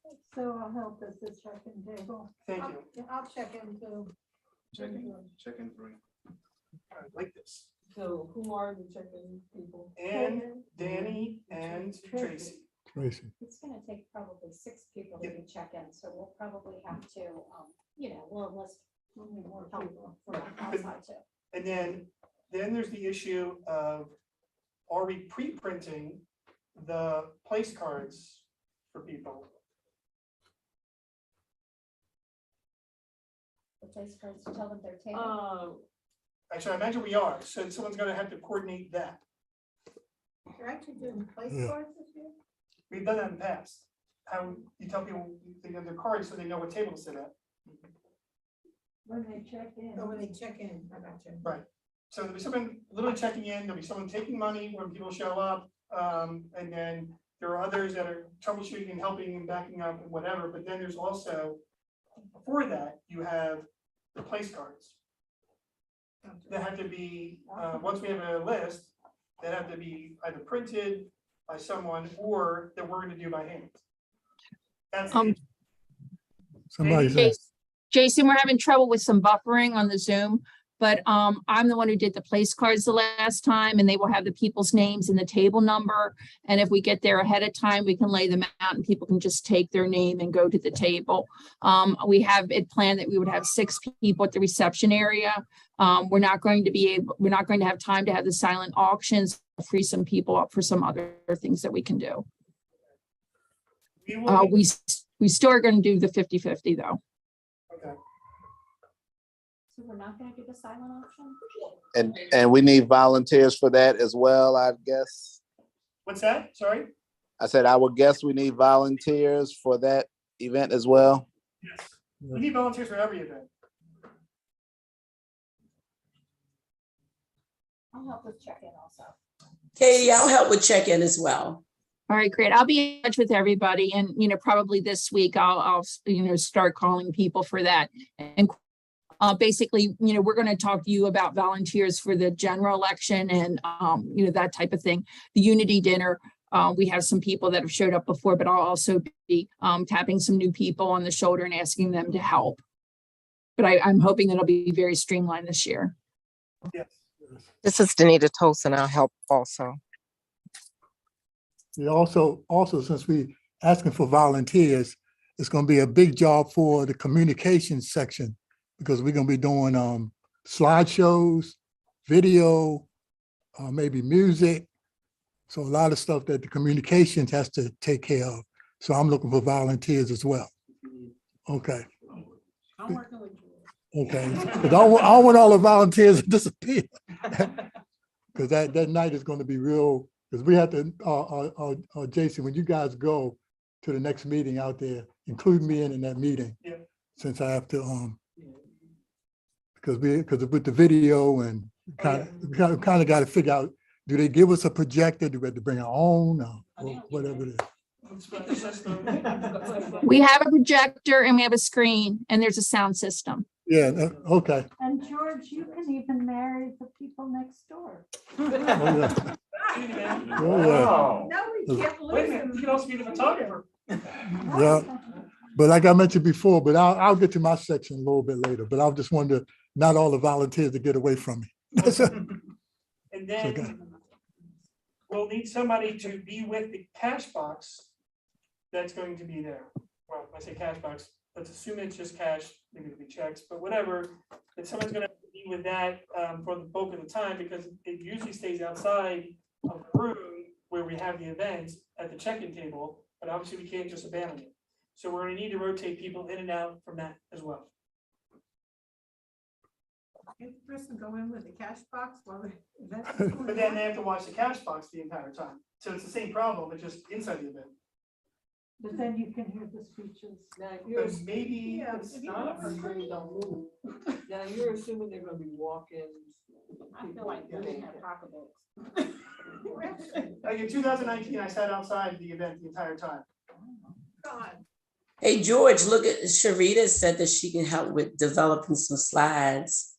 I'll help us to check in table. thank you. I'll check into. Check in 3. I like this. So who are the check-in people? And Danny and Tracy. Tracy. It's gonna take probably 6 people to do check-in, so we'll probably have to, we'll enlist more people from outside too. And then there's the issue of, are we pre-printing the place cards for people? The place cards to tell them their table. Actually, I imagine we are, so someone's gonna have to coordinate that. You're actually doing place Yeah. cards this year? We've done that in the past. How you tell people they get their cards so they know what table to sit at. When they check in. Oh, when they check in, I got you. Right. So there'll be someone literally checking in, there'll be someone taking money when people show up. And then there are others that are troubleshooting and helping and backing up and whatever, but then there's also, before that, you have the place cards. That have to be, once we have a list, that have to be either printed by someone or that we're gonna do by hand. That's it. Somebody said, Jason, we're having trouble with some buffering on the Zoom, but I'm the one who did the place cards the last time, and they will have the people's names and the table number. And if we get there ahead of time, we can lay them out and people can just take their name and go to the table. We have it planned that we would have 6 people at the reception area. We're not going to have time to have the silent auctions, free some people up for some other things that we can do. We still are going to do the 50-50 though. Okay. So we're not gonna do the silent option? And we need volunteers for that as well, I guess. What's that? Sorry? I said, I would guess we need volunteers for that event as well. Yes. We need volunteers for every event. I'll help with check-in also. Katie, I'll help with check-in as well. All right, great. I'll be in touch with everybody and, probably this week I'll start calling people for that. And basically, we're going to talk to you about volunteers for the general election and, that type of thing. The unity dinner, we have some people that have showed up before, but I'll also be tapping some new people on the shoulder and asking them to help. But I'm hoping that it'll be very streamlined this year. Yes. This is Danita Tolson. I'll help also. Yeah, also, since we asking for volunteers, it's gonna be a big job for the communications section because we're gonna be doing slideshows, video, maybe music. So a lot of stuff that the communications has to take care of. So I'm looking for volunteers as well. Okay. I'm working with you. Okay, because I don't want all the volunteers to disappear. Because that night is going to be real, because we have to, Jason, when you guys go to the next meeting out there, include me in that meeting. Yeah. Since I have to, because with the video and kind of got to figure out, do they give us a projector? Do we have to bring our own or whatever it is? We have a projector and we have a screen and there's a sound system. Yeah, okay. And George, you can even marry the people next door. Oh, yeah. Oh, Oh, No, we can't Wait a lose minute, him. you can also be the photographer. yeah. But like I mentioned before, but I'll get to my section a little bit later, but I just wanted to, not all the volunteers to get away from me. That's it. And Okay. then we'll need somebody to be with the cash box that's going to be there. Well, when I say cash box, let's assume it's just cash, maybe it'll be checks, but whatever. That someone's gonna be with that for the bulk of the time, because it usually stays outside of the room where we have the events at the check-in table, but obviously we can't just abandon it. So we're gonna need to rotate people in and out from that as well. If the person go in with the cash box while the event is But going then on? they have to watch the cash box the entire time. So it's the same problem, but just inside the event. But then you can hear the speeches. Now, you're, But maybe Yeah, it's if you not. don't- assuming don't move. Now, you're assuming they're gonna be walk-ins. I feel like Yeah. they have pocketbooks. Like in 2019, I sat outside the event the entire time. God. Hey, George, look at Sharita said that she can help with developing some slides.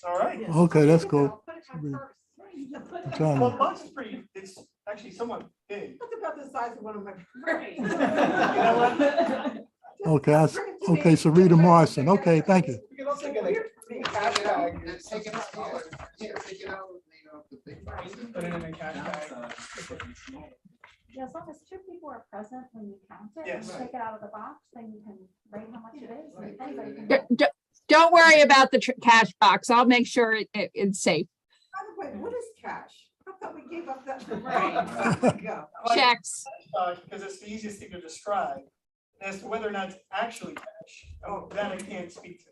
All right. Okay, that's cool. Put it on first. I'm trying Well, to- box is pretty, it's actually somewhat big. That's about the size of one of my. Right. You know what? Okay, okay, so Rita Morrison, okay, thank you. You can also get a cash bag. Take it out. Yeah, take it out. Put it in a cash bag. Yeah, as long as two people are present when you count it, and Yes. you take it out of the box, then you can rate how much it is, and anybody can. Don't worry about the cash box. I'll make sure it's safe. By the way, what is cash? I thought we gave up that. I like Checks. Because it's the easiest thing to describe. As to whether or not it's actually cash, that I can't speak to.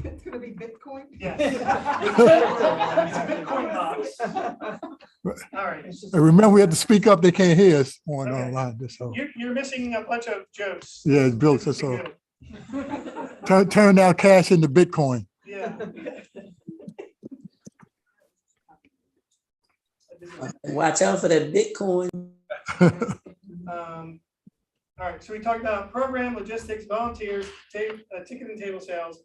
It's gonna be Bitcoin? Yes. It's a Bitcoin box. All right. And remember, we had to speak up, they can't hear us on online, so, You're missing a bunch of jokes. yeah, it's built, that's all. Good. Turn our cash into Bitcoin. Yeah. Watch out for that Bitcoin. All right, so we talked about program, logistics, volunteers, ticket and table sales.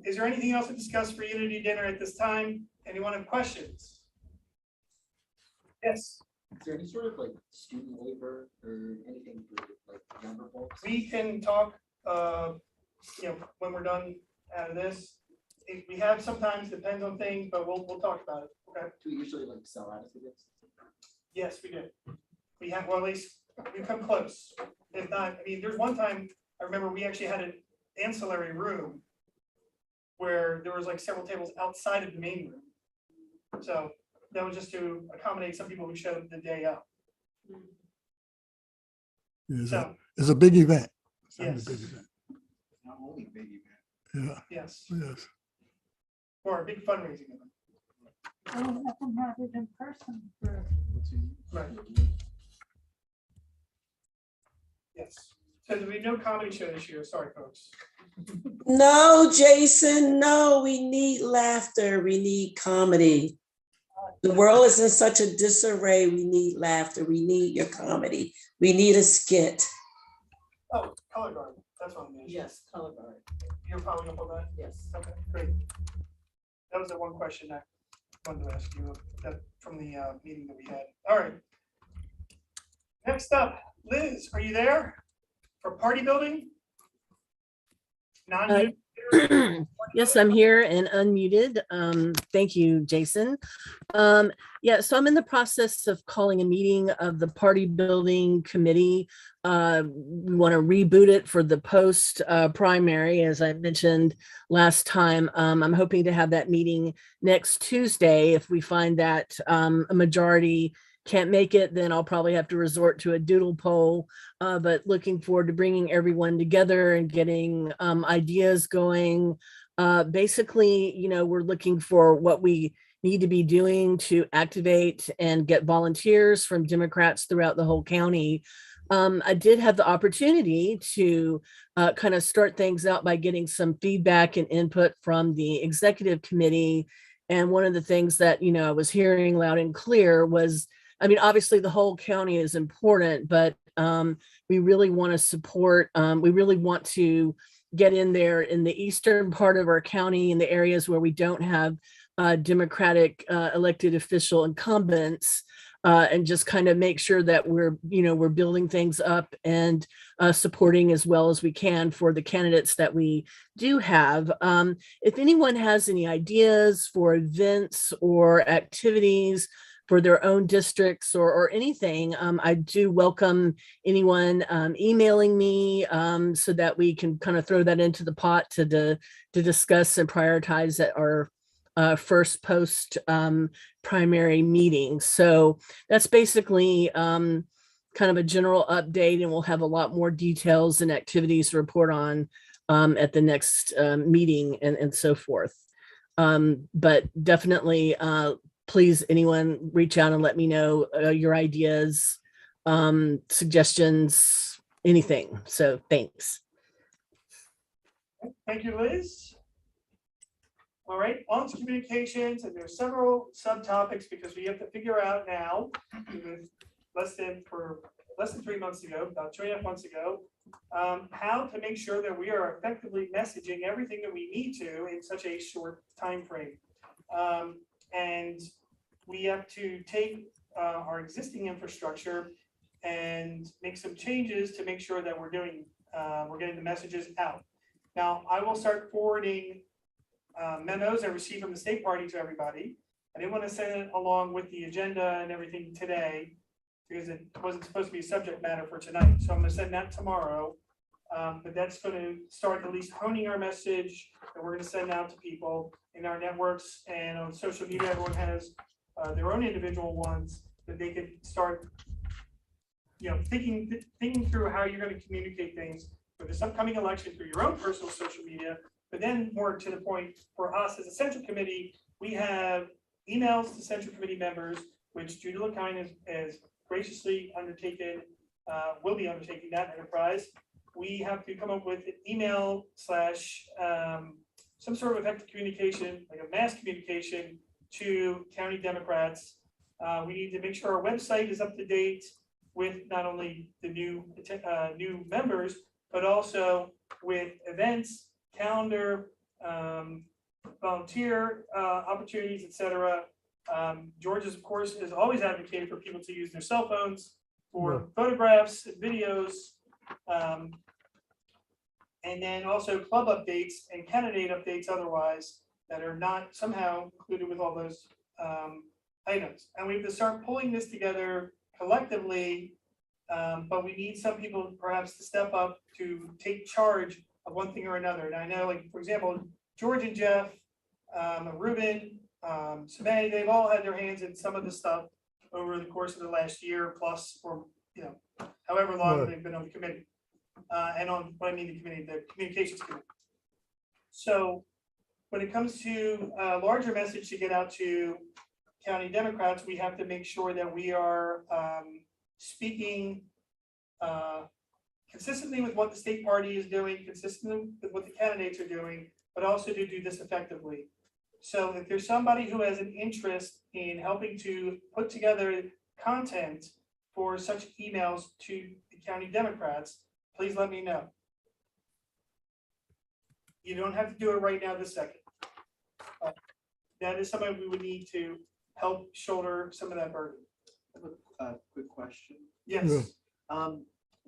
Is there anything else to discuss for Unity Dinner at this time? Anyone have questions? Yes, Is there any sort of like student waiver or anything for like younger folks? we can talk, when we're done out of this. If we have sometimes, depends on things, but we'll talk about it, okay? Do we usually like sell out of tickets? Yes, we did. We have, well, at least we've come close. If not, I mean, there's one time, I remember we actually had an ancillary room where there was like several tables outside of the main room. So that was just to accommodate some people who showed the day up. It's a big event. It's a Yes. big event. Not only big event. Yeah, Yes, yes. or a big fundraising event. We'll have them have it in person for. Right. Yes. So there'll be no comedy show this year. Sorry, folks. No, Jason, no, we need laughter. We need comedy. The world is in such a disarray. We need laughter. We need your comedy. We need a skit. Oh, color guard. That's what I mean. Yes, color guard. You're following up on that? Yes. Okay, great. That was the one question I wanted to ask you from the meeting that we had. All right. Next up, Liz, are you there for party building? Non. Yes, I'm here and unmuted. Thank you, Jason. Yeah, so I'm in the process of calling a meeting of the party building committee. We want to reboot it for the post primary, as I mentioned last time. I'm hoping to have that meeting next Tuesday. If we find that a majority can't make it, then I'll probably have to resort to a doodle poll, but looking forward to bringing everyone together and getting ideas going. Basically, we're looking for what we need to be doing to activate and get volunteers from Democrats throughout the whole county. I did have the opportunity to kind of start things out by getting some feedback and input from the executive committee. And one of the things that, I was hearing loud and clear was, obviously the whole county is important, but we really want to support, we really want to get in there in the eastern part of our county, in the areas where we don't have Democratic elected official incumbents. and just kind of make sure that we're building things up and supporting as well as we can for the candidates that we do have. If anyone has any ideas for events or activities for their own districts or anything, I do welcome anyone emailing me so that we can kind of throw that into the pot to discuss and prioritize at our first post primary meeting. So that's basically kind of a general update, and we'll have a lot more details and activities to report on at the next meeting and so forth. But definitely, please, anyone reach out and let me know your ideas, suggestions, anything. So thanks. Thank you, Liz. All right, on to communications, and there's several subtopics because we have to figure out now, less than 3 months ago, about 2.5 months ago, how to make sure that we are effectively messaging everything that we need to in such a short time frame. And we have to take our existing infrastructure and make some changes to make sure that we're getting the messages out. Now, I will start forwarding memos I received from the state party to everybody. I didn't want to send it along with the agenda and everything today because it wasn't supposed to be a subject matter for tonight. So I'm going to send that tomorrow. But that's going to start at least honing our message that we're going to send out to people in our networks and on social media. Everyone has their own individual ones that they could start, thinking through how you're going to communicate things for this upcoming election through your own personal social media. But then more to the point, for us as a central committee, we have emails to central committee members, which Judah Lakine has graciously undertaken, will be undertaking that enterprise. We have to come up with an email / some sort of effective communication, like a mass communication to county Democrats. We need to make sure our website is up to date with not only the new members, but also with events, calendar, volunteer opportunities, etc. George, of course, has always advocated for people to use their cell phones for photographs and videos, and then also club updates and candidate updates otherwise that are not somehow included with all those items. And we have to start pulling this together collectively, but we need some people perhaps to step up to take charge of one thing or another. And I know, like, for example, George and Jeff, Ruben, Samay, they've all had their hands in some of the stuff over the course of the last year plus, or however long they've been on the committee. And on what I mean the committee, the communications committee. So when it comes to a larger message to get out to county Democrats, we have to make sure that we are speaking consistently with what the state party is doing, consistently with what the candidates are doing, but also to do this effectively. So if there's somebody who has an interest in helping to put together content for such emails to the county Democrats, please let me know. You don't have to do it right now this second. But that is somebody we would need to help shoulder some of that burden. I have a quick question. Yes.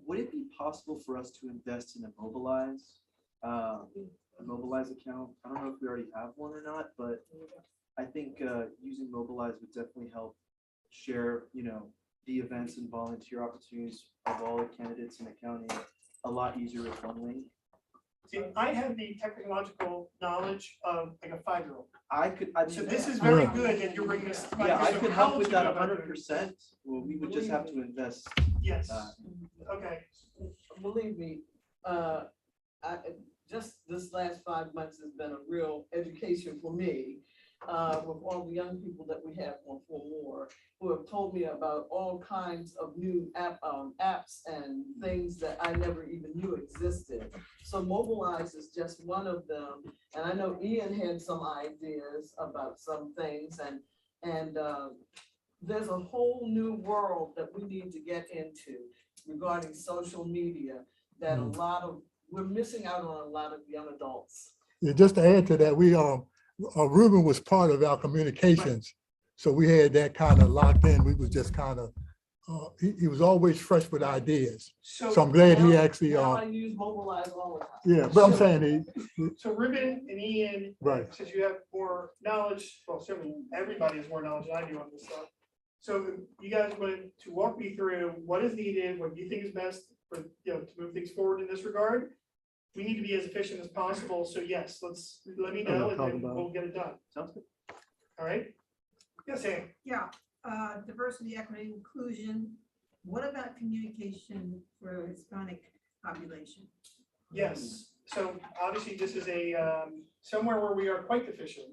Would it be possible for us to invest in a Mobilize account? I don't know if we already have one or not, but I think using Mobilize would definitely help share, the events and volunteer opportunities of all the candidates in the county a lot easier with one link. See, I have the technological knowledge of like a 5-year-old. So this is Yeah. very good that you're bringing this. Yeah, I could help with that How would you go about 100%. Well, we would just have to invest. Yes. Okay. Believe me, just this last 5 months has been a real education for me, with all the young people that we have on 4 More, who have told me about all kinds of new apps and things that I never even knew existed. So Mobilize is just one of them. And I know Ian had some ideas about some things, and there's a whole new world that we need to get into regarding social media that we're missing out on a lot of young adults. Yeah, just to add to that, we Ruben was part of our communications So we had that kind of locked in. We was just kind of, he was always fresh with ideas. So I'm glad he actually, Now I use Mobilize all the time. yeah, but I'm saying So Ruben and Ian, Right. since you have more knowledge, well, certainly everybody has more knowledge than I do on this stuff. So you guys went to walk me through what is needed, what you think is best for, to move things forward in this regard. We need to be as efficient as possible. So yes, let me know and then we'll get it done. Sounds good. All right? Yes, Ann. Yeah, diversity, equity, inclusion. What about communication for Hispanic population? Yes, so obviously this is a, somewhere where we are quite deficient.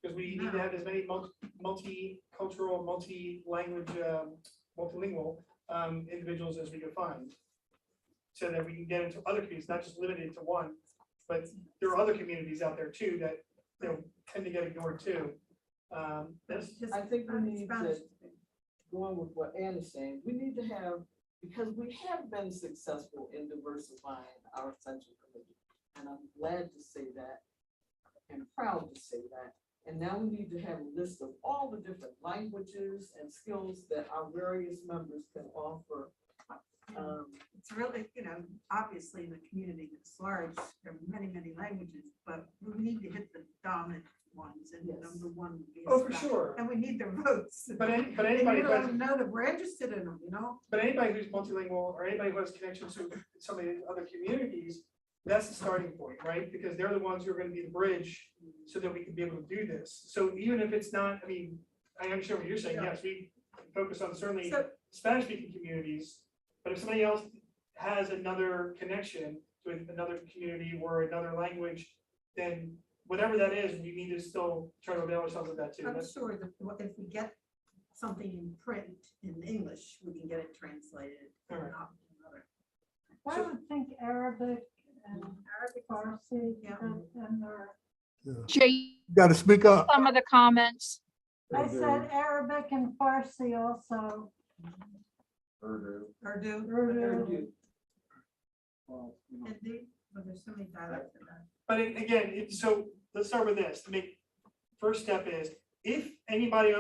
Because we need to have as many multicultural, multi-language, multilingual individuals as we can find. So that we can get into other communities, not just limited to one, but there are other communities out there too that, tend to get ignored too. I think we need to, going with what Ann is saying, we need to have, because we have been successful in diversifying our central committee. And I'm glad to say that and proud to say that. And now we need to have a list of all the different languages and skills that our various members can offer. It's really, obviously in the community that's large, there are many, many languages, but we need to hit the dominant ones and number one would be. Oh, for Hispanic. sure. And we need their votes. But And anybody you who has, don't know that we're interested in them, but anybody who's multilingual or anybody who has connections to some of the other communities, that's the starting point, right? Because they're the ones who are gonna be the bridge so that we can be able to do this. So even if it's not, I understand what you're saying. Yes, we focus on certainly Spanish speaking communities, but if somebody else has another connection with another community or another language, then whatever that is, we need to still try to avail ourselves of that too. I'm That's- sure that if we get something in print in English, we can get it translated. All right. I would think Arabic and Farsi and Jay, you got to speak up. some of the comments. I said Arabic and Farsi also. Urdu. Urdu. Hindi, but there's so many dialects in that. But again, so let's start with this. First step is, if anybody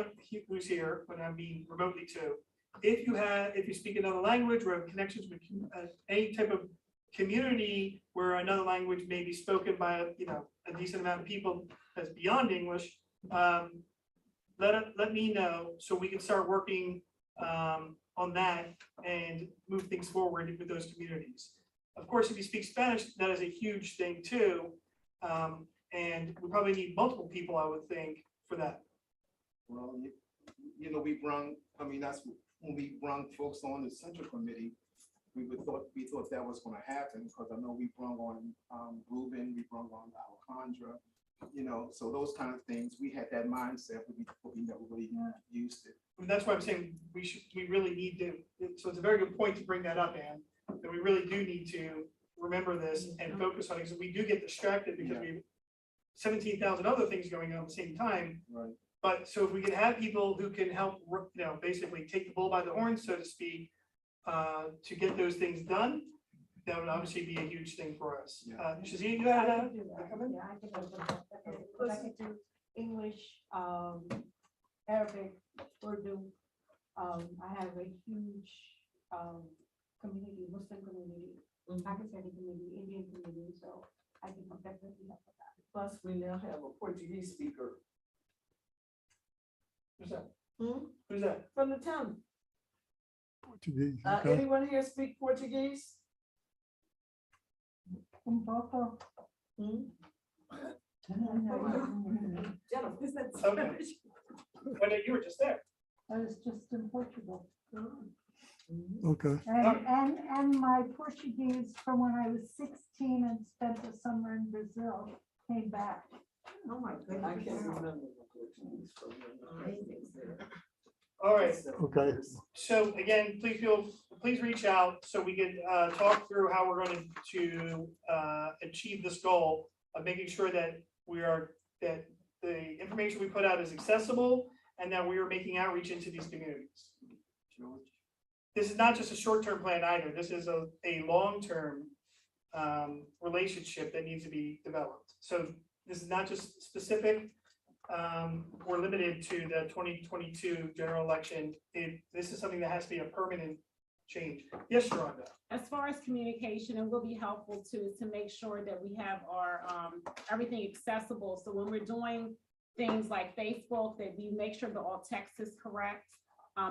who's here, when I'm being remotely too, if you speak another language or have connections with any type of community where another language may be spoken by a decent amount of people that's beyond English, let me know so we can start working on that and move things forward with those communities. Of course, if you speak Spanish, that is a huge thing too. And we probably need multiple people, I would think, for that. Well, we brung, that's when we brung folks on the central committee, we thought that was gonna happen, because I know we brung on Ruben, we brung on Alejandra, so those kind of things, we had that mindset, we never really used it. That's why I'm saying we really need to, so it's a very good point to bring that up, Ann, that we really do need to remember this and focus on it, because we do get distracted because we have 17,000 other things going on at the same time. Right. But so if we can have people who can help, basically take the bull by the horns, so to speak, to get those things done, that would obviously be a huge thing for us. Shazia, you had a comment? Yeah, I could do English, Arabic, Urdu. I have a huge community, Muslim community, Pakistani community, Indian community, so I can definitely help with that. Plus, we now have a Portuguese speaker. Who's that? Who's that? From the town. Portuguese, okay. Anyone here speak Portuguese? Un poco. Jennifer. Is that Okay. Spanish? Well, no, you were just there. I was just in Portugal. Okay. And my Portuguese from when I was 16 and spent the summer in Brazil came back. Oh, my goodness. I can't remember the Portuguese from when I was there. All right. Okay. So again, please reach out so we can talk through how we're going to achieve this goal of making sure that that the information we put out is accessible and that we are making outreach into these communities. This is not just a short-term plan either. This is a long-term relationship that needs to be developed. So this is not just specific we're limited to the 2022 general election. This is something that has to be a permanent change. Yes, Sharonda? As far as communication, it will be helpful to make sure that we have our, everything accessible. So when we're doing things like Facebook, that we make sure that all text is correct.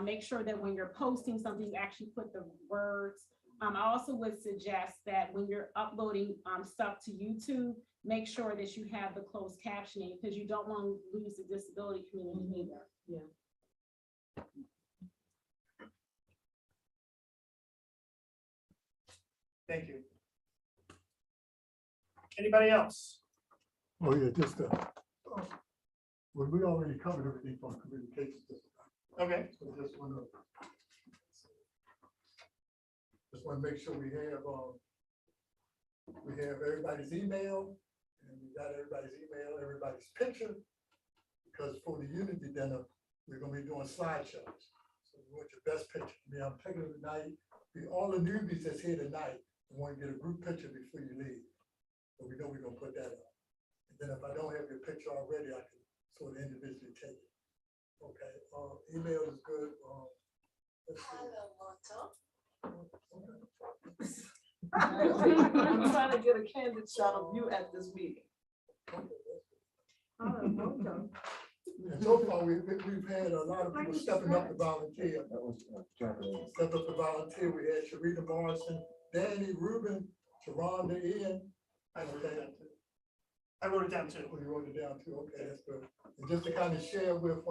Make sure that when you're posting something, you actually put the words. I also would suggest that when you're uploading stuff to YouTube, make sure that you have the closed captioning, because you don't want to lose the disability community either. Yeah. Thank you. Anybody else? Oh, yeah, just, well, we already covered everything from communications. Okay. So just want to make sure we have everybody's email, and we got everybody's email, everybody's picture, because for the Unity Dinner, we're gonna be doing slideshows. So we want your best picture. I mean, I'm taking it tonight. All the newbies that's here tonight, we want to get a group picture before you leave. But we know we're gonna put that up. And then if I don't have your picture already, I can sort of individually take it. Okay, email is good. Let's see. I'm trying to get a candid shot of you at this meeting. And so far, we've had a lot of people stepping up to volunteer. Step up to volunteer. We had Sharita Morrison, Danny, Ruben, Sharonda, Ian. I wrote that down too. I wrote it down too. Oh, you wrote it down too. Okay, that's good. And just to kind of share with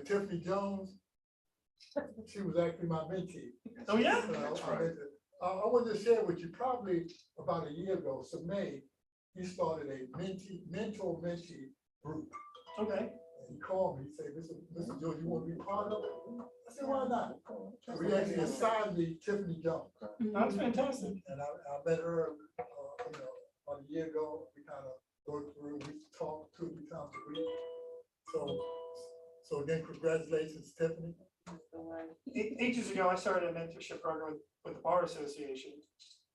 Tiffany Jones, she was actually my mentee. Oh, yeah? I wanted to share with you, probably about a year ago, so May, he started a mentor-mentee group. Okay. And he called me, he said, Mr. George, you want to be part of it? I said, why not? So we actually assigned me Tiffany Jones. That's fantastic. And I met her, about a year ago. We kind of worked through, we talked 2 or 3 times a week. So again, congratulations, Tiffany. 8 years ago, I started a mentorship program with the Bar Association.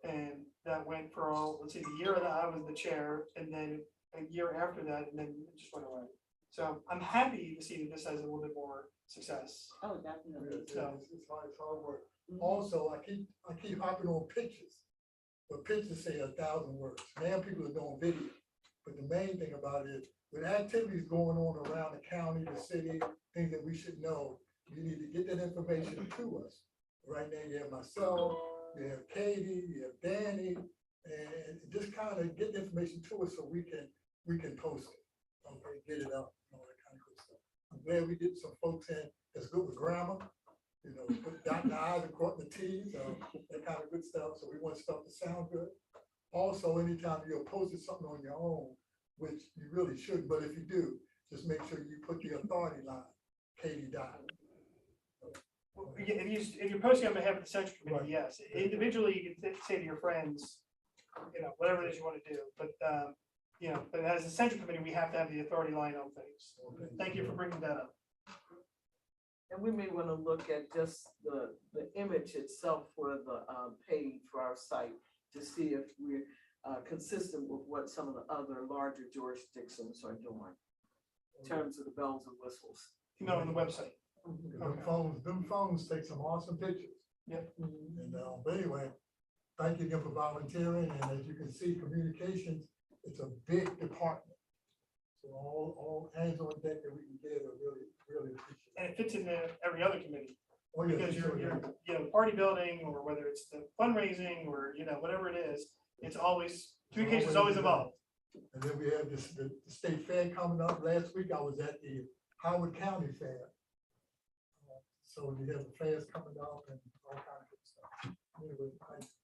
And that went for let's see, the year that I was the chair, and then a year after that, and then it just went away. So I'm happy to see that this has a little bit more success. Oh, definitely. It's hard work. Also, I keep hopping on pictures, but pictures say 1,000 words. Now people are doing video, but the main thing about it is, with activities going on around the county, the city, things that we should know, you need to get that information to us. Right now, you have myself, you have Katie, you have Danny, and just kind of get the information to us so we can post it. Okay, get it up, all that kind of good stuff. I'm glad we get some folks in that's good with grammar, put dotting the I's and crossing the T's, that kind of good stuff. So we want stuff to sound good. Also, anytime you're posting something on your own, which you really shouldn't, but if you do, just make sure you put the authority line, Katie Dot. If you're posting on behalf of the Central Committee, yes. Individually, you can say to your friends, whatever it is you want to do. But but as a Central Committee, we have to have the authority line on things. Thank you for bringing that up. And we may want to look at just the image itself for the page for our site to see if we're consistent with what some of the other larger jurisdictions are doing in terms of the bells and whistles. On the website. Them phones take some awesome pictures. Yep. And, but anyway, thank you again for volunteering. And as you can see, communications, it's a big department. So all hands on deck that we can get are really appreciate. And it fits in every other committee. Oh, yeah, Because sure, you're party building, or whether it's the fundraising, or whatever it is, it's always, communication is always involved. And then we have the state fair coming up. Last week I was at the Howard County Fair. So we have the fairs coming up and all kinds of stuff. Anyway,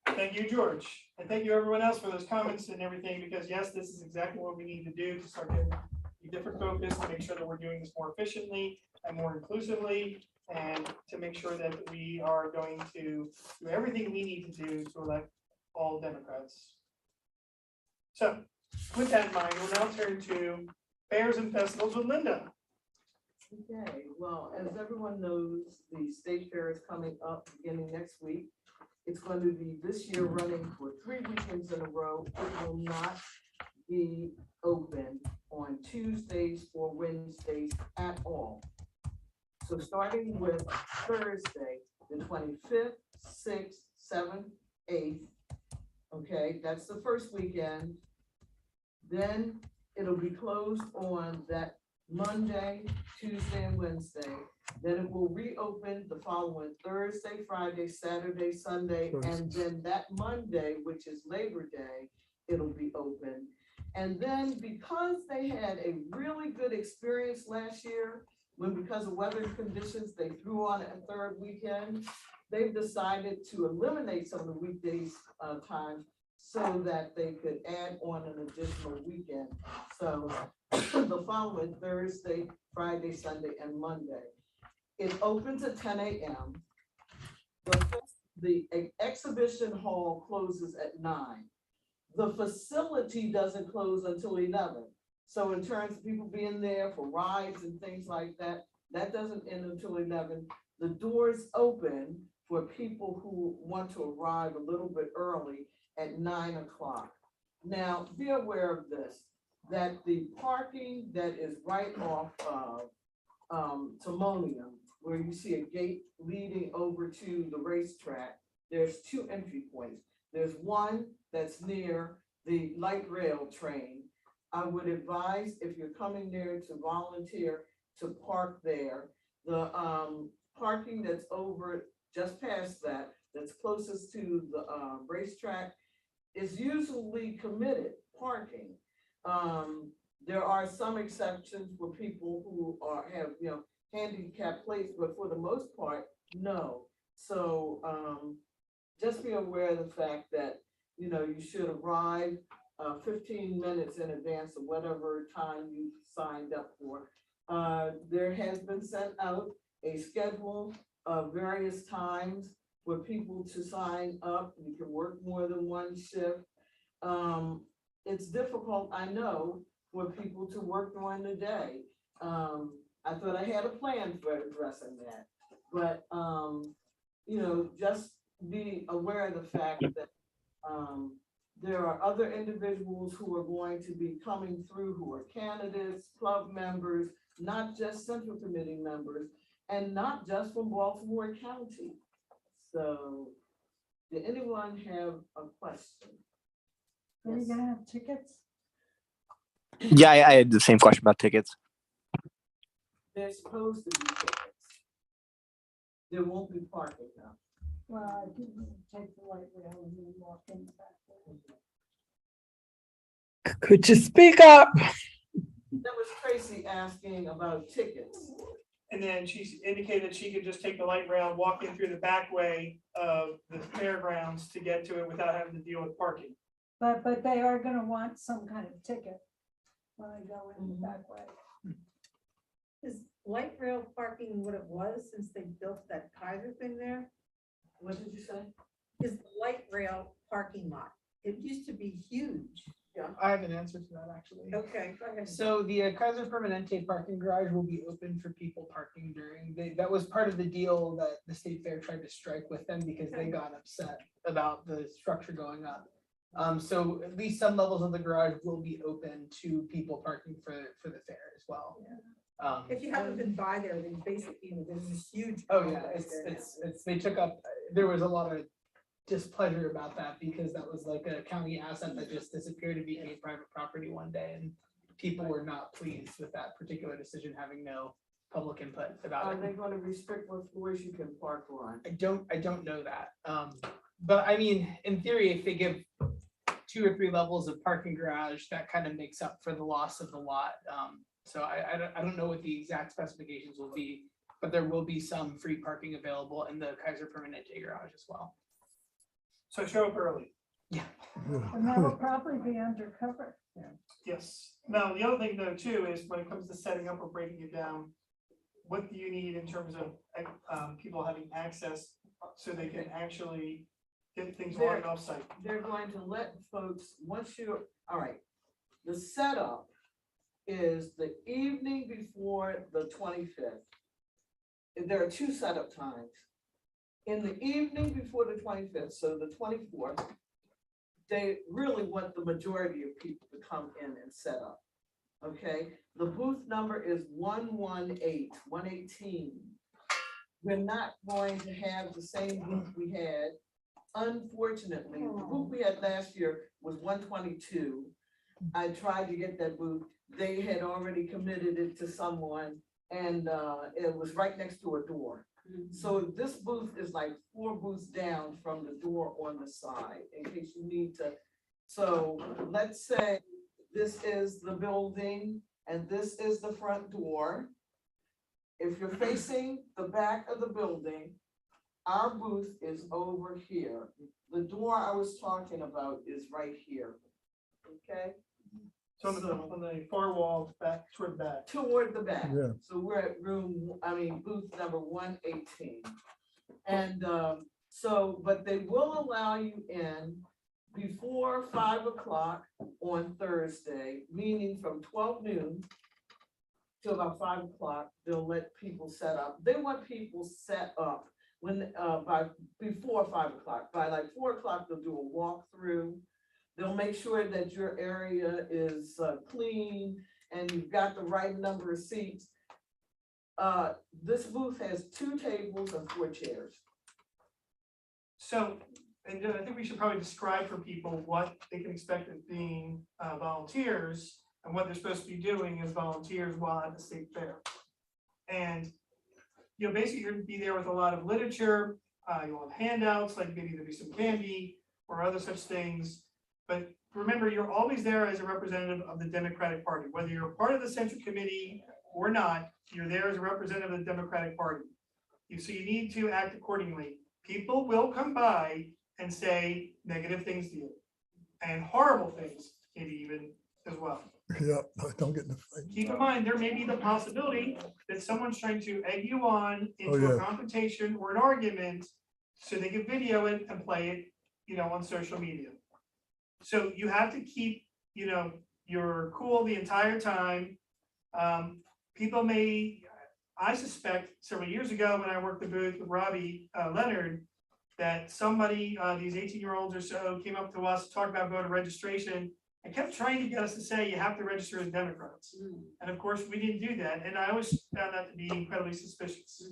Thank you, George. And thank you everyone else for those comments and everything, because yes, this is exactly what we need to do to start getting a different focus, to make sure that we're doing this more efficiently and more inclusively, and to make sure that we are going to do everything we need to do to elect all Democrats. So with that in mind, we'll now turn to fairs and festivals with Linda. Okay, well, as everyone knows, the state fair is coming up beginning next week. It's going to be this year running for 3 weekends in a row. It will not be open on Tuesdays or Wednesdays at all. So starting with Thursday, the 25th, 6th, 7th, 8th. Okay, that's the first weekend. Then it'll be closed on that Monday, Tuesday, and Wednesday. Then it will reopen the following Thursday, Friday, Saturday, Sunday, and then that Monday, which is Labor Day, it'll be open. And then because they had a really good experience last year, when because of weather conditions, they threw on a third weekend, they've decided to eliminate some of the weekdays times so that they could add on an additional weekend. So the following Thursday, Friday, Sunday, and Monday. It opens at 10 a.m. The exhibition hall closes at 9. The facility doesn't close until 11. So in terms of people being there for rides and things like that, that doesn't end until 11. The doors open for people who want to arrive a little bit early at 9 o'clock. Now, be aware of this, that the parking that is right off of Timonium, where you see a gate leading over to the racetrack, there's 2 entry points. There's one that's near the light rail train. I would advise, if you're coming there to volunteer, to park there. The parking that's over just past that, that's closest to the racetrack, is usually committed parking. There are some exceptions for people who have, handicap plates, but for the most part, no. So just be aware of the fact that, you should arrive 15 minutes in advance of whatever time you signed up for. There has been sent out a schedule of various times for people to sign up. You can work more than one shift. It's difficult, I know, for people to work during the day. I thought I had a plan for addressing that, but just be aware of the fact that there are other individuals who are going to be coming through who are candidates, club members, not just Central Committee members, and not just from Baltimore County. So, did anyone have a question? Are you gonna have tickets? Yeah, I had the same question about tickets. There's supposed to be tickets. There won't be parking now. Well, I didn't take the light rail and then walk in the back. Could you speak up? That was Tracy asking about tickets. And then she indicated she could just take the light rail, walk in through the back way of the fairgrounds to get to it without having to deal with parking. But they are gonna want some kind of ticket when I go in the back way. Is light rail parking what it was since they built that Kaiser thing there? What did you say? Is the light rail parking lot? It used to be huge. Yeah, I have an answer to that actually. Okay, go ahead. So the Kaiser Permanente parking garage will be open for people parking during, that was part of the deal that the state fair tried to strike with them because they got upset about the structure going up. So at least some levels of the garage will be open to people parking for the fair as well. If you haven't been by there, then basically, there's this huge. Oh yeah, complex there now. it's, they took up, there was a lot of displeasure about that because that was like a county asset that just disappeared and became private property one day, and people were not pleased with that particular decision having no public input about Are it. they going to restrict what floors you can park on? I don't know that. But I mean, in theory, if they give 2 or 3 levels of parking garage, that kind of makes up for the loss of the lot. So I don't know what the exact specifications will be, but there will be some free parking available in the Kaiser Permanente garage as well. So show up early. Yeah. And that will probably be undercover. Yes. Now, the other thing though too is when it comes to setting up or breaking it down, what do you need in terms of people having access so they can actually get things on and off site? They're going to let folks, once you're, all right, the setup is the evening before the 25th. There are 2 setup times. In the evening before the 25th, so the 24th, they really want the majority of people to come in and set up. Okay, the booth number is 118. We're not going to have the same booth we had. Unfortunately, the booth we had last year was 122. I tried to get that booth. They had already committed it to someone and it was right next to a door. So this booth is like 4 booths down from the door on the side in case you need to. So let's say this is the building and this is the front door. If you're facing the back of the building, our booth is over here. The door I was talking about is right here. Okay? So on the far wall, back toward the back. Toward the back. Yeah. So we're at booth number 118. And so, but they will allow you in before 5 o'clock on Thursday, meaning from 12 noon to about 5 o'clock, they'll let people set up. They want people set up when before 5 o'clock. By like 4 o'clock, they'll do a walkthrough. They'll make sure that your area is clean and you've got the right number of seats. This booth has 2 tables and 4 chairs. So, and I think we should probably describe for people what they can expect as being volunteers and what they're supposed to be doing as volunteers while at the state fair. And, you know, basically you're gonna be there with a lot of literature, you'll have handouts, like maybe there'll be some candy or other such things. But remember, you're always there as a representative of the Democratic Party, whether you're a part of the Central Committee or not, you're there as a representative of the Democratic Party. So you need to act accordingly. People will come by and say negative things to you and horrible things, maybe even as well. Yeah, don't get in the fight. Keep in mind, there may be the possibility that someone's trying to egg you on into a confrontation or an argument so they can video it and play it, you know, on social media. So you have to keep, you know, your cool the entire time. People may, I suspect several years ago when I worked the booth with Robbie Leonard, that somebody, these 18-year-olds or so came up to us, talked about voter registration, and kept trying to get us to say you have to register as Democrats. And of course, we didn't do that. And I always found that to be incredibly suspicious.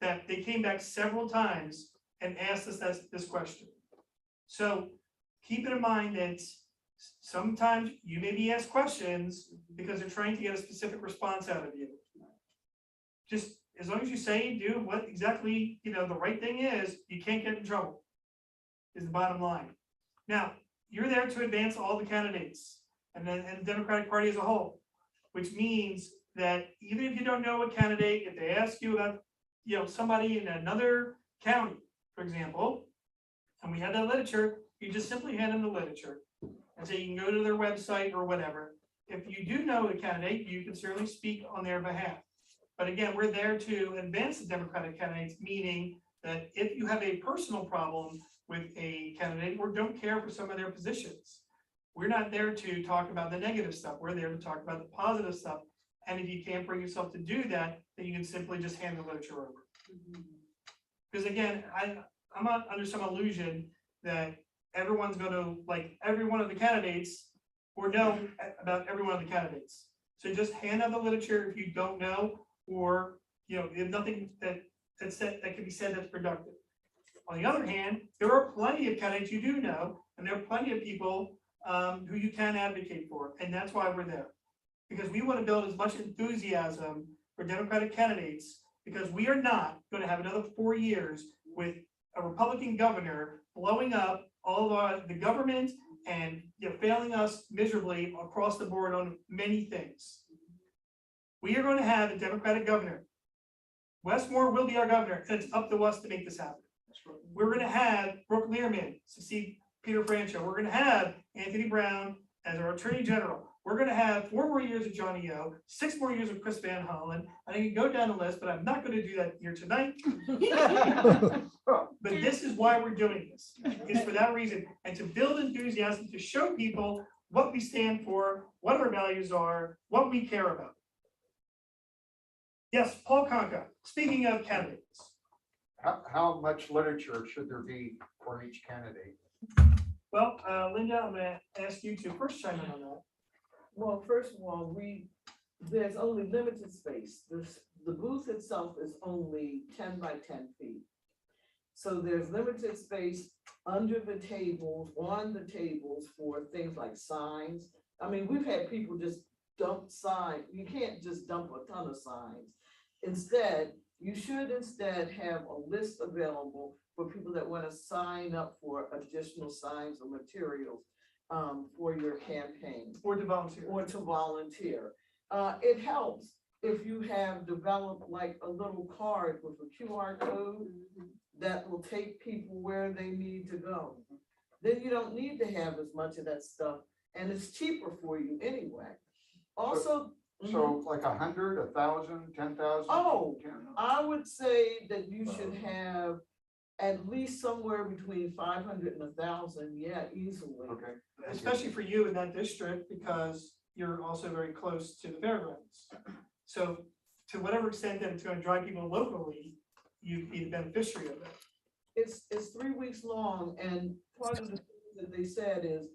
That they came back several times and asked us this question. So keep it in mind that sometimes you may be asked questions because they're trying to get a specific response out of you. Just as long as you say and do what exactly, you know, the right thing is, you can't get in trouble, is the bottom line. Now, you're there to advance all the candidates and the Democratic Party as a whole, which means that even if you don't know a candidate, if they ask you about, you know, somebody in another county, for example, and we had that literature, you just simply hand them the literature and say you can go to their website or whatever. If you do know the candidate, you can certainly speak on their behalf. But again, we're there to advance the Democratic candidates, meaning that if you have a personal problem with a candidate or don't care for some of their positions, we're not there to talk about the negative stuff. We're there to talk about the positive stuff. And if you can't bring yourself to do that, then you can simply just hand the literature over. Because again, I'm not under some illusion that everyone's going to like every one of the candidates or know about every one of the candidates. So just hand out the literature if you don't know, or you know, if nothing that can be said that's productive. On the other hand, there are plenty of candidates you do know, and there are plenty of people who you can advocate for, and that's why we're there. Because we want to build as much enthusiasm for Democratic candidates, because we are not going to have another 4 years with a Republican governor blowing up all of the government and failing us miserably across the board on many things. We are going to have a Democratic governor. Wes Moore will be our governor, and it's up to us to make this happen. We're going to have Brooke Learman succeed Peter Franchot. We're going to have Anthony Brown as our Attorney General. We're going to have 4 more years of Johnny O, 6 more years of Chris Van Hollen. I can go down the list, but I'm not going to do that here tonight. But this is why we're doing this. It's for that reason, and to build enthusiasm, to show people what we stand for, what our values are, what we care about. Yes, Paul Conca, speaking of candidates. How much literature should there be for each candidate? Well, Linda, I'm gonna ask you to first chime in on that. Well, first of all, there's only limited space. The booth itself is only 10 by 10 feet. So there's limited space under the tables, on the tables for things like signs. I mean, we've had people just dump signs. You can't just dump a ton of signs. Instead, you should instead have a list available for people that want to sign up for additional signs or materials for your campaign. Or to volunteer. Or to volunteer. It helps if you have developed like a little card with a QR code that will take people where they need to go. Then you don't need to have as much of that stuff, and it's cheaper for you anyway. Also. So like 100, 1,000, 10,000? Oh, I would say that you should have at least somewhere between 500 and 1,000, yeah, easily. Okay. Especially for you in that district, because you're also very close to the fairgrounds. So to whatever extent that it's going to drive people locally, you'd be the beneficiary of it. It's 3 weeks long, and part of the thing that they said is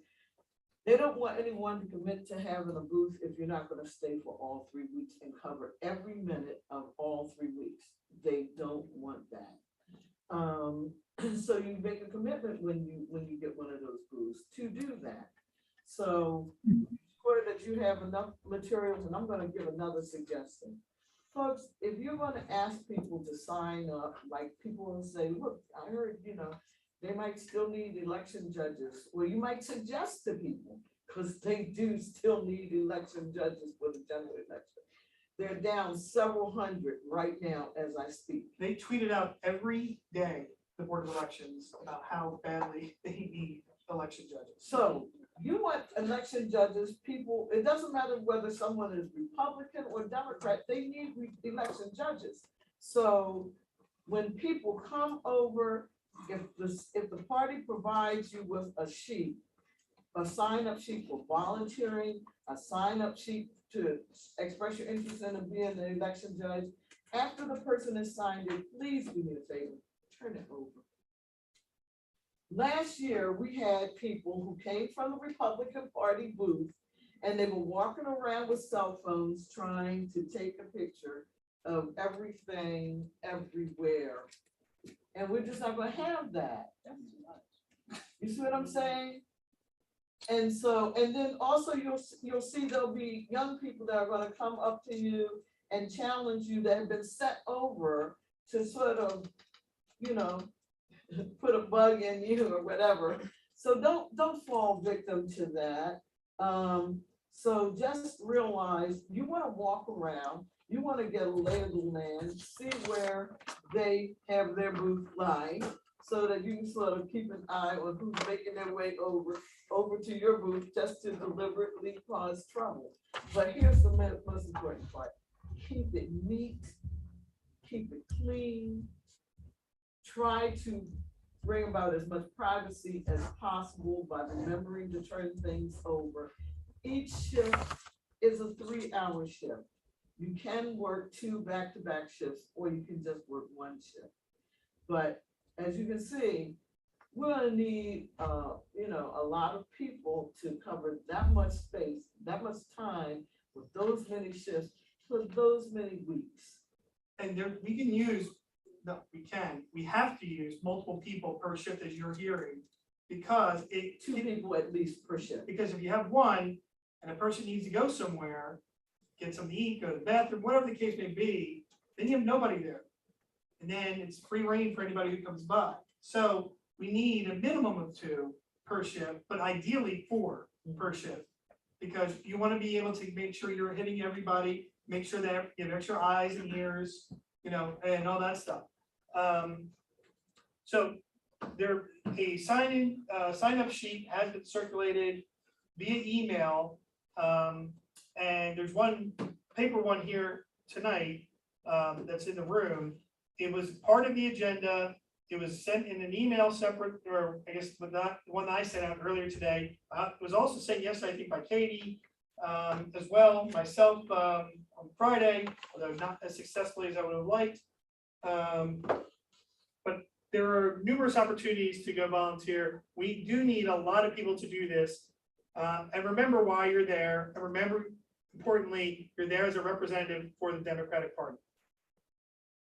they don't want anyone to commit to having a booth if you're not going to stay for all 3 weeks and cover every minute of all 3 weeks. They don't want that. So you make a commitment when you get one of those booths to do that. So sure that you have enough materials, and I'm going to give another suggestion. Folks, if you're going to ask people to sign up, like people will say, look, I heard, they might still need election judges. Well, you might suggest to people, because they do still need election judges for the general election. They're down several hundred right now as I speak. They tweeted out every day, the Board of Elections, about how badly they need election judges. So you want election judges, people, it doesn't matter whether someone is Republican or Democrat, they need election judges. So when people come over, if the party provides you with a sheet, a sign-up sheet for volunteering, a sign-up sheet to express your interest in being an election judge, after the person is signed in, please do me a favor, turn it over. Last year, we had people who came from the Republican Party booth, and they were walking around with cell phones trying to take a picture of everything, everywhere. And we're just not gonna have that. You see what I'm saying? And so, and then also you'll see there'll be young people that are gonna come up to you and challenge you that have been set over to sort of, put a bug in you or whatever. So don't fall victim to that. So just realize you want to walk around, you want to get a lay of the land, see where they have their booth lying, so that you can sort of keep an eye on who's making their way over to your booth just to deliberately cause trouble. But here's the most important part. Keep it neat, keep it clean, try to bring about as much privacy as possible by remembering to turn things over. Each shift is a 3-hour shift. You can work 2 back-to-back shifts, or you can just work 1 shift. But as you can see, we're gonna need, a lot of people to cover that much space, that much time with those many shifts for those many weeks. And we can use, no, we have to use multiple people per shift, as you're hearing, because 2 people at least per shift. Because if you have one and a person needs to go somewhere, get something to eat, go to the bathroom, whatever the case may be, then you have nobody there. And then it's free reign for anybody who comes by. So we need a minimum of 2 per shift, but ideally 4 per shift. Because you want to be able to make sure you're hitting everybody, make sure that you have extra eyes and ears, and all that stuff. So a sign-up sheet has been circulated via email. And there's one paper one here tonight that's in the room. It was part of the agenda. It was sent in an email separate, or I guess, but not the one I sent out earlier today. It was also sent yesterday, I think, by Katie, as well, myself, on Friday, although not as successfully as I would have liked. But there are numerous opportunities to go volunteer. We do need a lot of people to do this. And remember why you're there. And remember, importantly, you're there as a representative for the Democratic Party.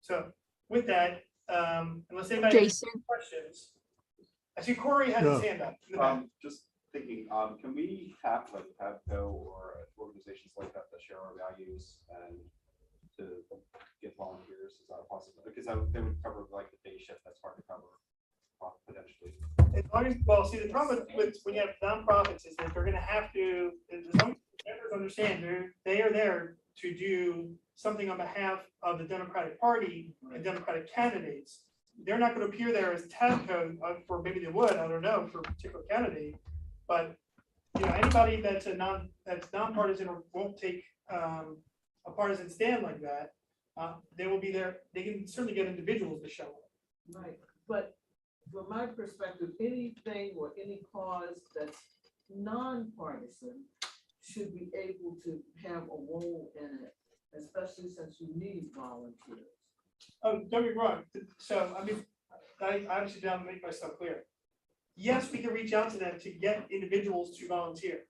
So with that, unless anybody has Jason. questions. I see Corey has his Yeah. hand up. in the back. Just thinking, can we have like PAVCO or organizations like that that share our values and to get volunteers? Is that possible? Because they would cover like the day shift that's hard to cover potentially. As long as, well, see, the problem with when you have nonprofits is that they're gonna have to, as long as members understand, they are there to do something on behalf of the Democratic Party and Democratic candidates. They're not gonna appear there as TABCO, or maybe they would, I don't know, for a particular candidate. But, you know, anybody that's that's nonpartisan or won't take a partisan stand like that, they will be there. They can certainly get individuals to show up. Right, but from my perspective, anything or any cause that's nonpartisan should be able to have a role in it, especially since you need volunteers. Oh, don't get me wrong. So, I mean, I obviously don't make myself clear. Yes, we can reach out to them to get individuals to volunteer.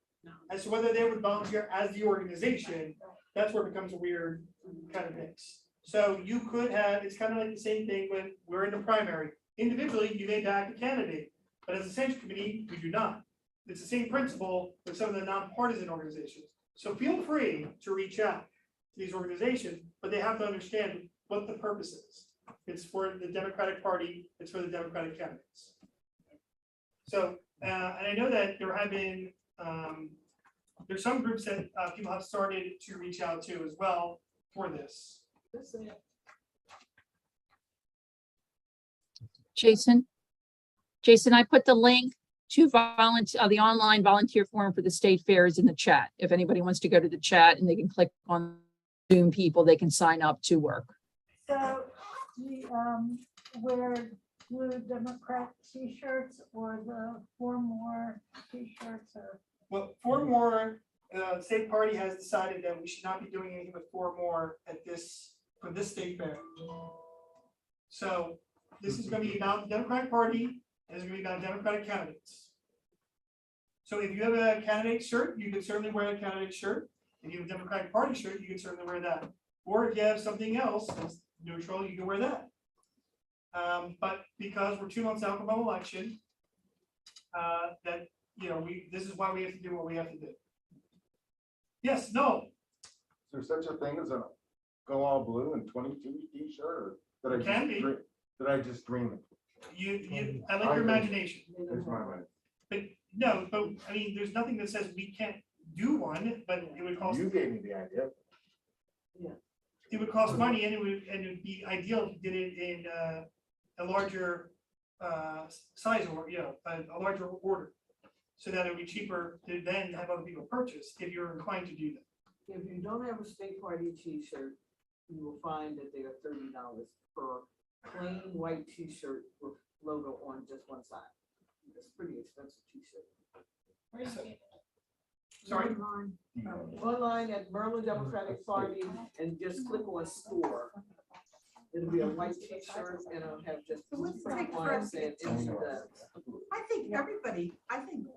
As to whether they would volunteer as the organization, that's where it becomes a weird kind of mix. So you could have, it's kind of like the same thing when we're in the primary. Individually, you may back a candidate, but as a central committee, we do not. It's the same principle with some of the nonpartisan organizations. So feel free to reach out to these organizations, but they have to understand what the purpose is. It's for the Democratic Party, it's for the Democratic candidates. So, and I know that there have been, there's some groups that people have started to reach out to as well for this. Jason? Jason, I put the link to the online volunteer form for the state fairs in the chat. If anybody wants to go to the chat and they can click on Zoom people, they can sign up to work. So, wear blue Democrat t-shirts or the 4 More t-shirts or? Well, 4 More, the state party has decided that we should not be doing anything with 4 More at this, for this state fair. So this is gonna be about the Democratic Party, and it's gonna be about Democratic candidates. So if you have a candidate shirt, you can certainly wear a candidate shirt. If you have a Democratic Party shirt, you can certainly wear that. Or if you have something else that's neutral, you can wear that. But because we're 2 months out from an election, that, you know, this is why we have to do what we have to do. Yes, no, Is there such a thing as a go all blue and 22 t-shirt, or did Can be. did I just dream it? I like your imagination. Here's my mind. But no, but I mean, there's nothing that says we can't do one, but it would cost. You gave me the idea. It would cost money and it would be ideal if you did it in a larger size, or, you know, a larger order. So that it would be cheaper to then have other people purchase if you're inclined to do that. If you don't have a state party t-shirt, you will find that they are $30 per plain white t-shirt with logo on just one side. It's a pretty expensive t-shirt. Sorry? Online at Maryland Democratic Party and just click on store. It'll be a white t-shirt and it'll have just blue print lines saying Insta. I think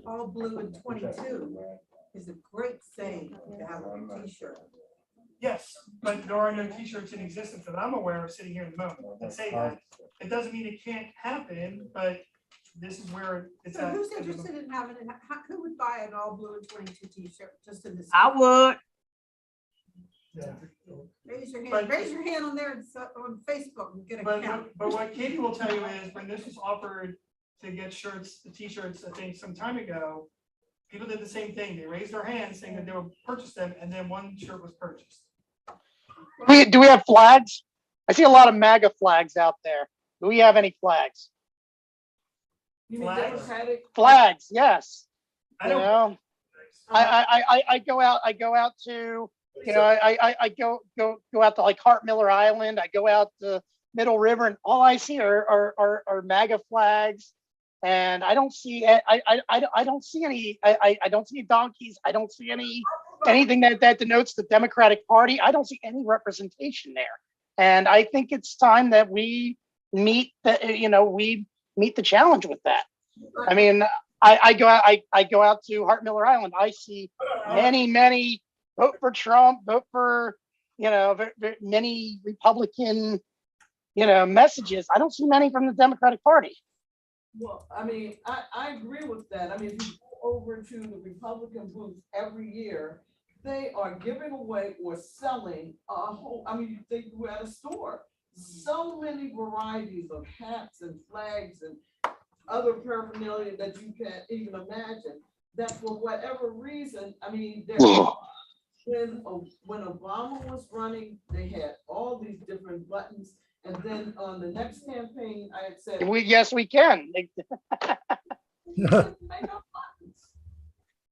all blue and 22 is a great saying to have on a t-shirt. Yes, but there are no t-shirts in existence that I'm aware of sitting here in the moment that say that. It doesn't mean it can't happen, but this is where it's So at. who's interested in having it? Who would buy an all blue and 22 t-shirt just in this? I would. Yeah. Raise your hand, But- raise your hand on there and on Facebook and get a But, count. but what Katie will tell you is when this was offered to get shirts, the t-shirts, I think some time ago, people did the same thing. They raised their hands saying that they would purchase them, and then one shirt was purchased. Do we have flags? I see a lot of MAGA flags out there. Do we have any flags? You mean Flags? Democratic? Flags, yes. I You don't. know, I go out to, you know, I go out to like Hart Miller Island. I go out to Middle River, and all I see are MAGA flags. And I don't see I don't see any I don't see donkeys. I don't see anything that denotes the Democratic Party. I don't see any representation there. And I think it's time that we meet we meet the challenge with that. I mean, I go out to Hart Miller Island. I see many vote for Trump, vote for, many Republican, messages. I don't see many from the Democratic Party. Well, I mean, I agree with that. I mean, if you go over to the Republican booth every year, they are giving away or selling a whole, I mean, you think we're at a store. So many varieties of hats and flags and other paraphernalia that you can't even imagine, that for whatever reason, I mean, when Obama was running, they had all these different buttons. And then on the next campaign, I had said, Yes, we can.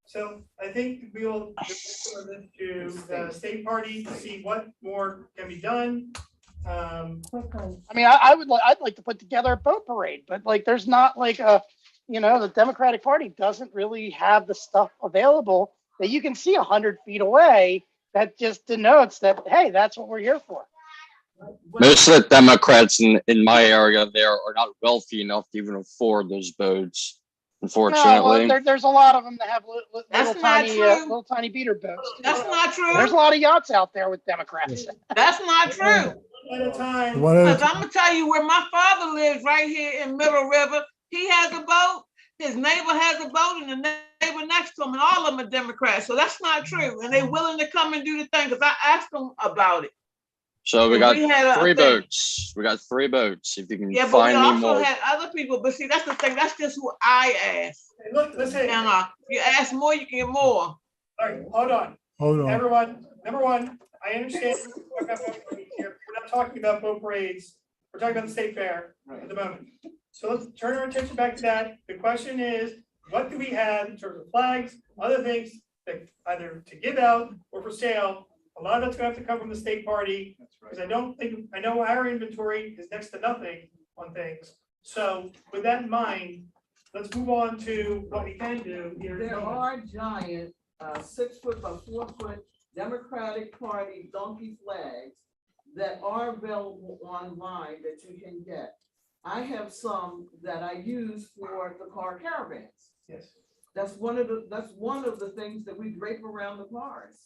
So I think we will to the state party to see what more can be done. I mean, I'd like to put together a boat parade, but like, there's not like the Democratic Party doesn't really have the stuff available that you can see 100 feet away. That just denotes that, hey, that's what we're here for. Most of the Democrats in my area there are not wealthy enough to even afford those boats, unfortunately. No, there's a lot of them that have little That's tiny beater boats. That's not true. There's a lot of yachts out there with Democrats. That's not true. At a time. Because I'm gonna tell you where my father lives, right here in Middle River. He has a boat. His neighbor has a boat, and the neighbor next to him, and all of them are Democrats. So that's not true. And they're willing to come and do the thing because I asked them about it. So we got had three a thing. boats. We got 3 boats. If you can Yeah, but find we me also more. had other people. But see, that's the thing. That's just who I asked. Hey, look, listen. And you ask more, you can get more. All right, hold on. Hold on. Everyone, number one, I understand we're talking about boat parades here. We're not talking about boat parades. We're talking about the state fair at the moment. So let's turn our attention back to that. The question is, what do we have in terms of flags, other things that either to give out or for sale? A lot of that's gonna have to come from the state party, because I know our inventory is next to nothing on things. So with that in mind, let's move on to what we can do here. there are giant 6 foot by 4 foot Democratic Party donkey flags that are available online that you can get. I have some that I use for the car caravans. Yes. That's one of the things that we drape around the cars.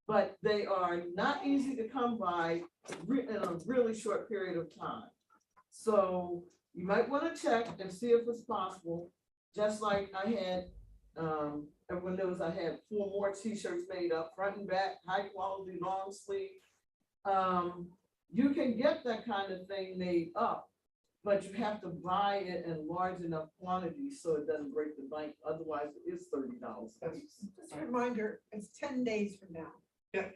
But they are not easy to come by in a really short period of time. So you might want to check and see if it's possible. Just like I had, everyone knows I had 4 more t-shirts made up, front and back, high quality, long sleeve. You can get that kind of thing made up, but you have to buy it in large enough quantities so it doesn't break the bank. Otherwise, it is $30 a piece. Just a reminder, it's 10 days from now.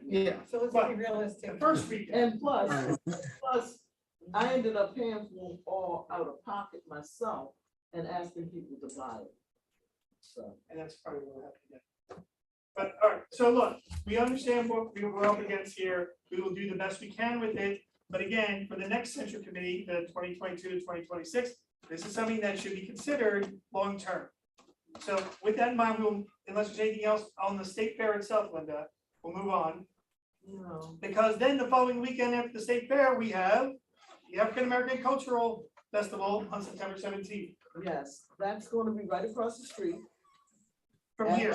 Yeah. So let's be realistic. The first weekend. And plus, I ended up paying for them all out of pocket myself and asking people to buy it. So. And that's probably what we'll have to do. But all right, so look, we understand what we're up against here. We will do the best we can with it. But again, for the next Central Committee, the 2022 to 2026, this is something that should be considered long-term. So with that in mind, we'll, unless there's anything else on the state fair itself, Linda, we'll move on. No. Because then the following weekend after the state fair, we have the African American Cultural Festival on September 17th. Yes, that's going to be right across the street. From here.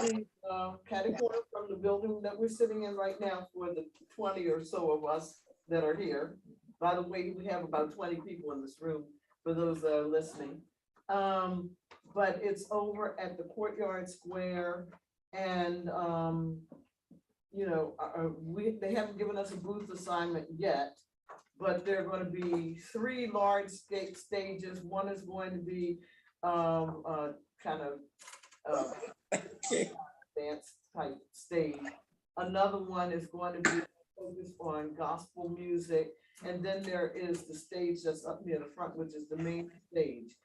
Catty corner from the building that we're sitting in right now for the 20 or so of us that are here. By the way, we have about 20 people in this room for those that are listening. But it's over at the Courtyard Square and they haven't given us a booth assignment yet, but there are going to be 3 large stages. One is going to be kind of dance type stage. Another one is going to be focused on gospel music. And then there is the stage that's up near the front, which is the main stage.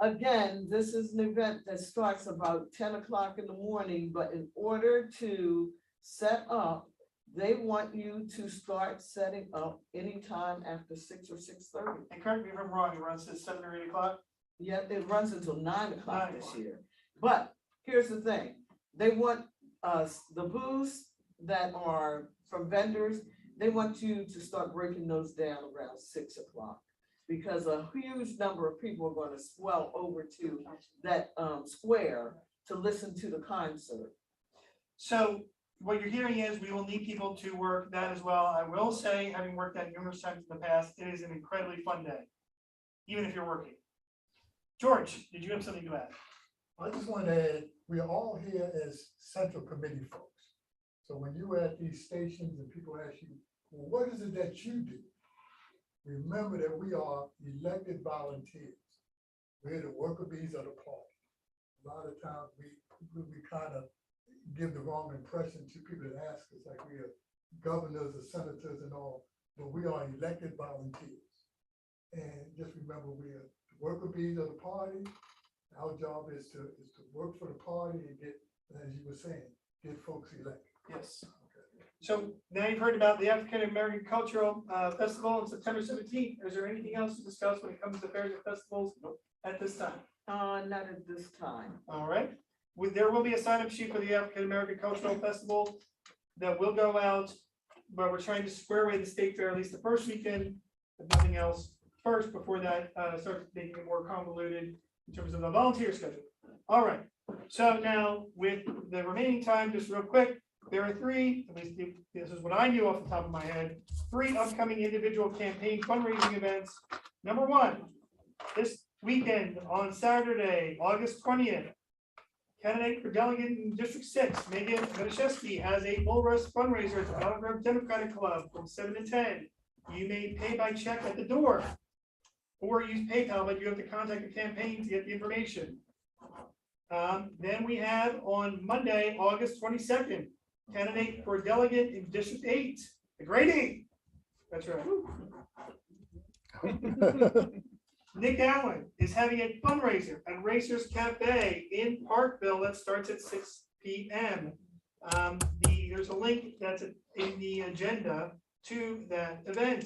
Again, this is an event that starts about 10 o'clock in the morning, but in order to set up, they want you to start setting up anytime after 6 or 6:30. And correct me if I'm wrong, it runs at 7 or 8 o'clock? Yeah, it runs until 9 o'clock this year. But here's the thing, they want the booths that are from vendors, they want you to start breaking those down around 6 o'clock. because a huge number of people are going to swell over to that square to listen to the concert. So what you're hearing is we will need people to work that as well. I will say, having worked that numerous times in the past, it is an incredibly fun day, even if you're working. George, did you have something to add? I just want to add, we are all here as central committee folks. So when you're at these stations and people ask you, well, what is it that you do? Remember that we are elected volunteers. We're the worker bees of the party. A lot of times we kind of give the wrong impression to people that ask us, like we are governors or senators and all, but we are elected volunteers. And just remember, we are the worker bees of the party. Our job is to work for the party and get, as you were saying, get folks elected. Yes. So now you've heard about the African American Cultural Festival on September 17th. Is there anything else to discuss when it comes to fairs and festivals at this time? Not at this time. All right. There will be a sign-up sheet for the African American Cultural Festival that will go out, but we're trying to square away the state fair, at least the first weekend, if nothing else, first, before that starts making it more convoluted in terms of the volunteer schedule. All right. So now with the remaining time, just real quick, there are three, at least this is what I knew off the top of my head, 3 upcoming individual campaign fundraising events. Number 1, this weekend on Saturday, August 20th, candidate for delegate in District 6, Megan Benishevsky, has a bull rush fundraiser at the Battle Grove Democratic Club from 7 to 10. You may pay by check at the door or use PayPal, but you have to contact the campaign to get the information. Then we have on Monday, August 22nd, candidate for delegate in District 8, the Great 8. That's right. Nick Allen is having a fundraiser at Racers Cafe in Parkville that starts at 6 p.m. There's a link that's in the agenda to that event.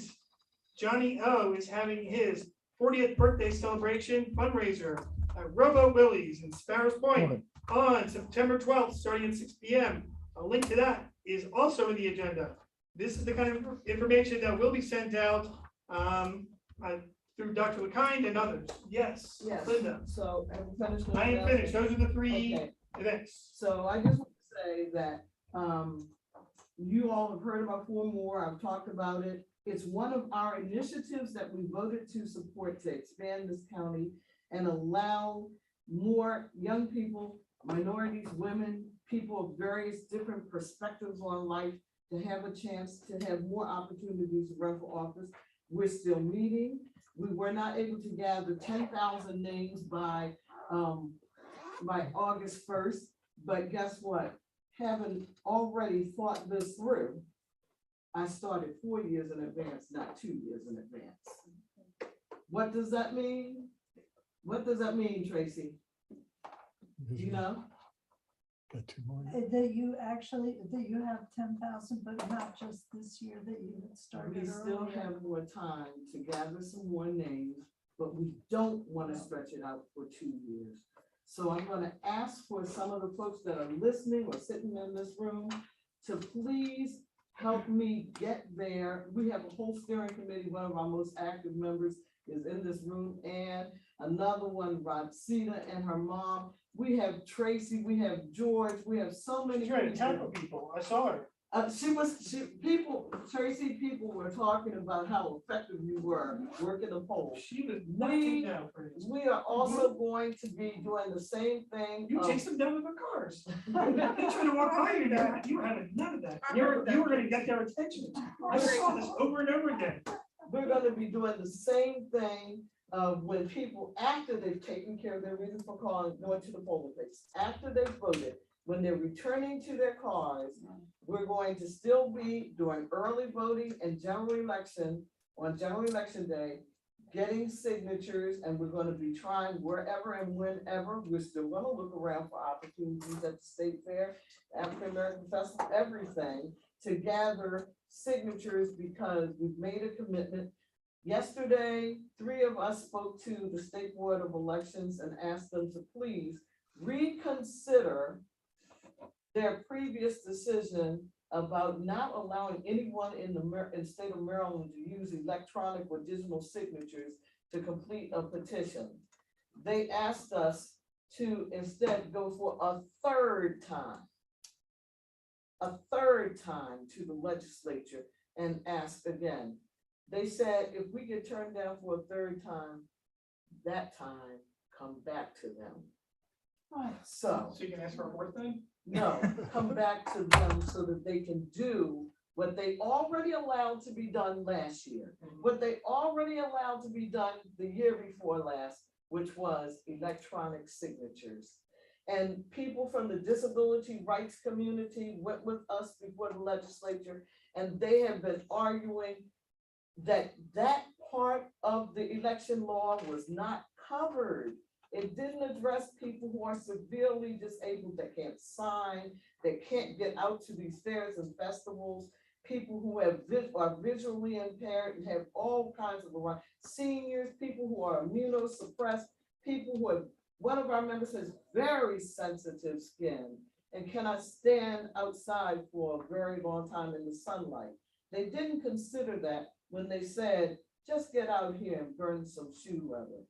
Johnny O is having his 40th birthday celebration fundraiser at Robo Willie's in Sparrows Point on September 12th, starting at 6 p.m. A link to that is also in the agenda. This is the kind of information that will be sent out through Dr. LeKind and others. Yes, Yes. Linda. So have you finished? with I am that? finished. Those are the 3 Okay. events. So I just want to say that you all have heard about 4 More. I've talked about it. It's one of our initiatives that we voted to support to expand this county and allow more young people, minorities, women, people of various different perspectives on life to have a chance to have more opportunities to run for office. We're still meeting. We were not able to gather 10,000 names by August 1st, but guess what? Having already thought this through, I started 4 years in advance, not 2 years in advance. What does that mean? What does that mean, Tracy? Do you know? Got 2 more. That you actually, that you have 10,000, but not just this year, that you had started We still earlier. have more time to gather some more names, but we don't want to stretch it out for 2 years. So I'm going to ask for some of the folks that are listening or sitting in this room to please help me get there. We have a whole steering committee. One of our most active members is in this room, and another one, Rodsita and her mom. We have Tracy, we have George, we have so many. She's trying to tackle people. I saw her. Tracy, people were talking about how effective you were working the polls. She was knocking down for this. We are also going to be doing the same thing. You chased them down with the cars. They're trying to walk by you now. You were having none of that. You were going to get their attention. I saw this over and over again. We're going to be doing the same thing when people, after they've taken care of their reason for calling, going to the polling place, after they've voted, when they're returning to their cars, we're going to still be doing early voting and general election on general election day, getting signatures, and we're going to be trying wherever and whenever. We're still going to look around for opportunities at the state fair, African American Festival, everything, to gather signatures because we've made a commitment. Yesterday, 3 of us spoke to the State Board of Elections and asked them to please reconsider their previous decision about not allowing anyone in the state of Maryland to use electronic or digital signatures to complete a petition. They asked us to instead go for a third time to the legislature and ask again. They said if we get turned down for a third time, that time come back to them. So. So you can ask for a fourth thing? No, come back to them so that they can do what they already allowed to be done last year, what they already allowed to be done the year before last, which was electronic signatures. And people from the disability rights community went with us before the legislature, and they have been arguing that that part of the election law was not covered. It didn't address people who are severely disabled, that can't sign, that can't get out to these fairs and festivals, people who are visually impaired and have all kinds of seniors, people who are immunosuppressed, people who have, one of our members has very sensitive skin and cannot stand outside for a very long time in the sunlight. They didn't consider that when they said, just get out here and burn some shoe leather.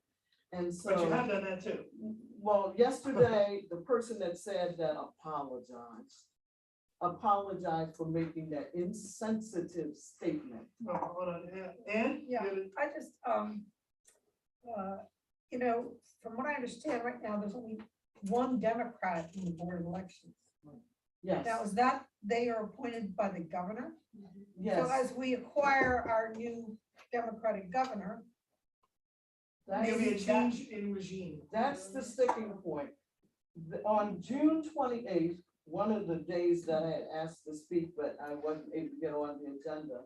And so. But you have done that too. Well, yesterday, the person that said that apologized for making that insensitive statement. Oh, hold on, and? Yeah, I just, you know, from what I understand right now, there's only one Democrat in the Board of Elections. Yes. Now, is that, they are appointed by the governor? Yes. So as we acquire our new Democratic governor, There'll be a change in regime. That's the sticking point. On June 28th, one of the days that I had asked to speak, but I wasn't able to get on the agenda,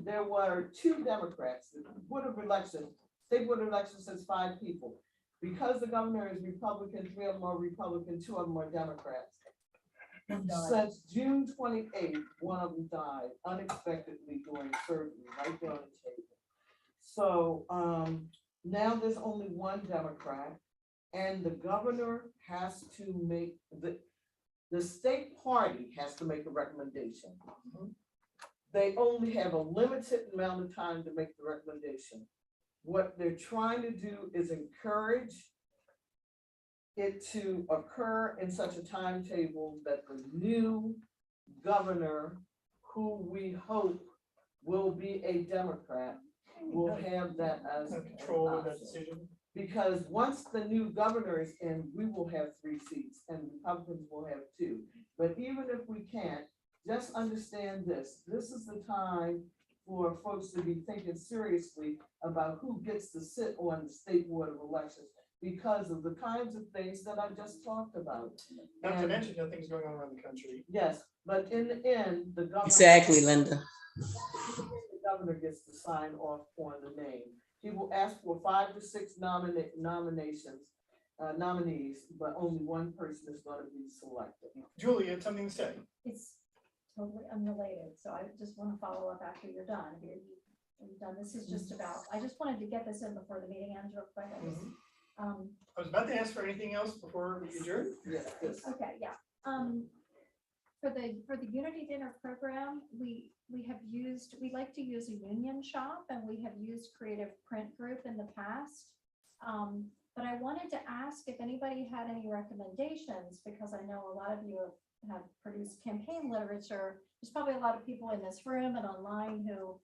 there were two Democrats. The Board of Elections, State Board of Elections says 5 people. Because the governor is Republican, 3 of them are Republican, 2 of them are Democrats. Since June 28th, one of them died unexpectedly during surgery, right there on the table. So now there's only one Democrat, and the governor has to make, the state party has to make a recommendation. They only have a limited amount of time to make the recommendation. What they're trying to do is encourage it to occur in such a timetable that the new governor, who we hope will be a Democrat, will have that as control of that option. decision. Because once the new governor is in, we will have 3 seats and Republicans will have 2. But even if we can't, just understand this. This is the time for folks to be thinking seriously about who gets to sit on the State Board of Elections because of the kinds of things that I just talked about. Not to And- mention nothing's going on around the country. Yes, but in the end, the governor. Exactly, Linda. The governor gets to sign off on the name. He will ask for 5 to 6 nominations, nominees, but only one person is going to be selected. Julie, you had something to say? It's totally unrelated, so I just want to follow up after you're done. If you're done, this is just about, I just wanted to get this in before the meeting ends real quick. I was about to ask for anything else before we adjourn. Yes, yes. Okay, yeah. For the Unity Dinner program, we like to use a union shop, and we have used Creative Print Group in the past. But I wanted to ask if anybody had any recommendations, because I know a lot of you have produced campaign literature. There's probably a lot of people in this room and online who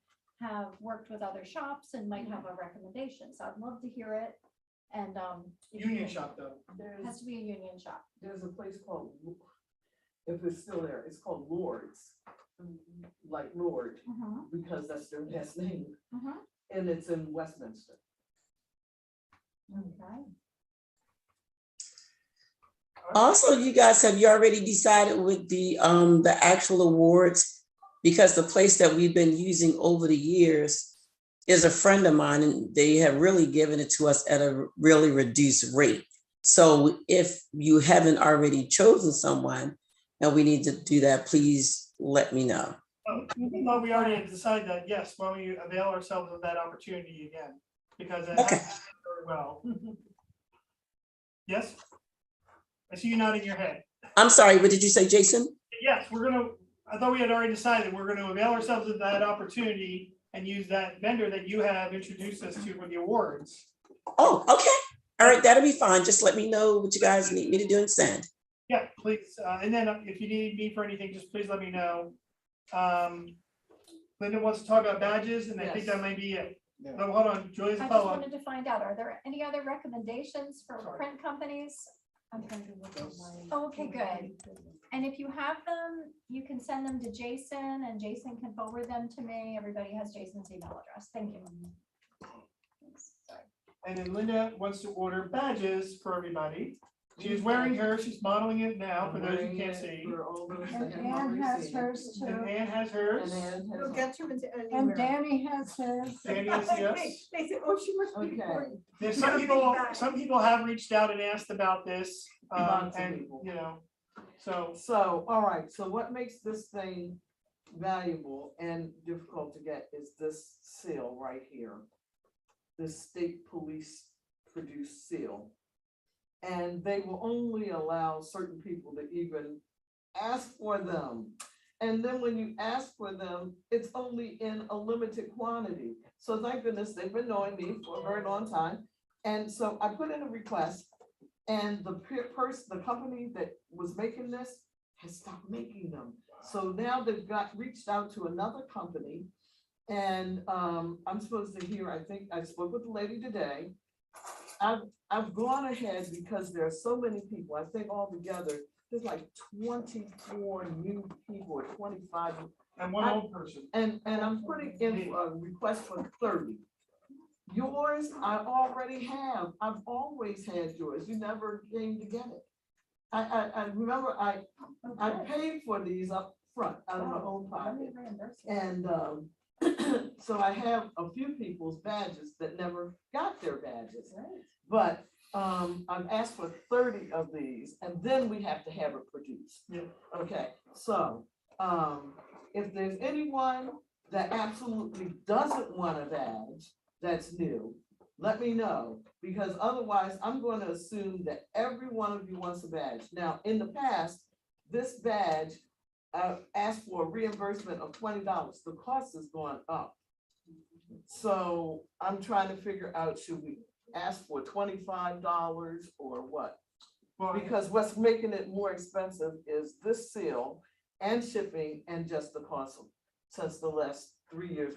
have worked with other shops and might have a recommendation. So I'd love to hear it. And Union shop though. It has to be a union shop. There's a place called, if it's still there, it's called Lord's, like Lord, because that's their last name. And it's in Westminster. Okay. Also, you guys, have you already decided with the actual awards? Because the place that we've been using over the years is a friend of mine, and they have really given it to us at a really reduced rate. So if you haven't already chosen someone and we need to do that, please let me know. Well, we already decided that, yes, when we avail ourselves of that opportunity again, because it happened very well. Yes? I see you nodding your head. I'm sorry, what did you say, Jason? Yes, I thought we had already decided we're gonna avail ourselves of that opportunity and use that vendor that you have introduced us to for the awards. Oh, okay. All right, that'll be fine. Just let me know what you guys need me to do and send. Yeah, please. And then if you need me for anything, just please let me know. Linda wants to talk about badges, and I think that might be it. No, hold on, Julia's I just follow-up. wanted to find out, are there any other recommendations for print companies? I'm trying to look at my. Oh, okay, good. And if you have them, you can send them to Jason and Jason can forward them to me. Everybody has Jason's email address. Thank you. Sorry. And then Linda wants to order badges for everybody. She's wearing hers, she's modeling it now for those who can't see. For all those that And have Ann already has seen. hers too. And Ann has hers. And Ann has We'll get you into any. And Danny has hers. Danny has yes. They said, oh, she must be Okay. important. There's Not a some big people have reached out and asked about this, Lots of and, people. you know, so. So, all right, so what makes this thing valuable and difficult to get is this seal right here. This state police produced seal. And they will only allow certain people to even ask for them. And then when you ask for them, it's only in a limited quantity. So thank goodness, they've been knowing me for a very long time. And so I put in a request, and the the company that was making this has stopped making them. So now they've reached out to another company, and I'm supposed to hear, I think I spoke with the lady today. I've gone ahead because there are so many people. I think altogether, there's like 24 new people or 25. And one old person. And I'm putting in a request for 30. Yours, I already have. I've always had yours. You never came to get it. I remember I paid for these up front out of my own pocket. And so I have a few people's badges that never got their badges. But I've asked for 30 of these, and then we have to have it produced. Yeah. Okay, so if there's anyone that absolutely doesn't want a badge that's new, let me know, because otherwise I'm going to assume that every one of you wants a badge. Now, in the past, this badge asked for a reimbursement of $20. The cost is going up. So I'm trying to figure out, should we ask for $25 or what? Well, Because what's making it more expensive is this seal and shipping and just the cost of, since the last 3 years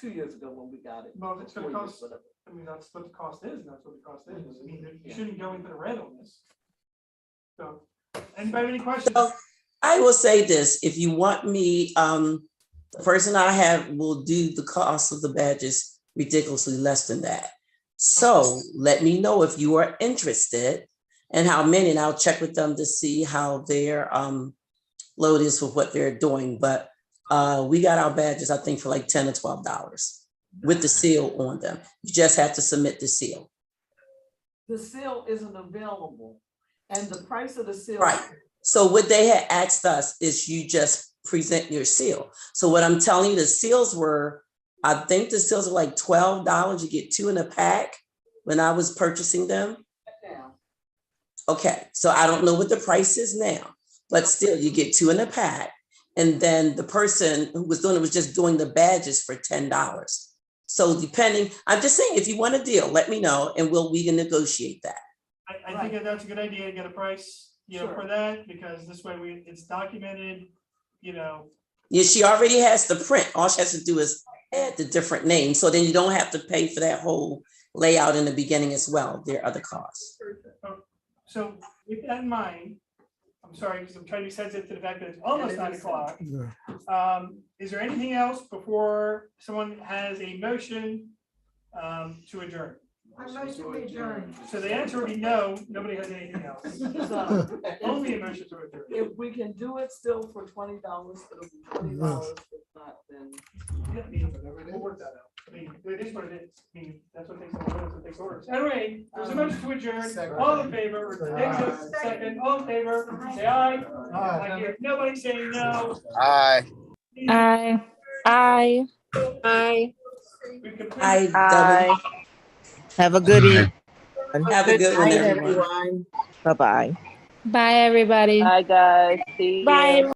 2 years ago when we got it. well, if it's gonna 4 years, cost, whatever. I mean, that's what the cost is, and that's what the cost is. I mean, you shouldn't go into the red on this. So, anybody have any questions? So, I will say this, if you want me, the person I have will do the cost of the badges ridiculously less than that. So let me know if you are interested and how many, and I'll check with them to see how their load is for what they're doing. But we got our badges, I think, for like $10 or $12 with the seal on them. You just have to submit the seal. The seal isn't available, and the price of the seal. Right. So what they had asked us is you just present your seal. So what I'm telling you, the seals were, I think the seals are like $12. You get 2 in a pack when I was purchasing them. Now, Okay, so I don't know what the price is now, but still you get 2 in a pack. And then the person who was doing it was just doing the badges for $10. So depending, I'm just saying, if you want a deal, let me know and we can negotiate that. I think that that's a good idea to get a price, Sure. for that, because this way it's documented, Yeah, she already has the print. All she has to do is add the different names. So then you don't have to pay for that whole layout in the beginning as well. There are other costs. So with that in mind, I'm sorry, because I'm trying to be sensitive to the fact that it's almost 9 o'clock. Is there anything else before someone has a motion to adjourn? I motion to adjourn. So the answer would be no, nobody has anything else. So, Only a motion to adjourn. if we can do it still for $20, it'll be $20. If not, then. Yeah, I mean, we'll work that out. I mean, it is what it is. I mean, that's what takes orders, that's what takes orders. Anyway, there's a motion to adjourn. All in favor? Nixon, second, all in favor, say aye. I hear nobody saying no. Aye. Aye. Aye. Aye. We've completed- I Have a good evening. have a good one, night, everyone. Bye-bye. Bye, everybody. Bye, guys. See you. Bye.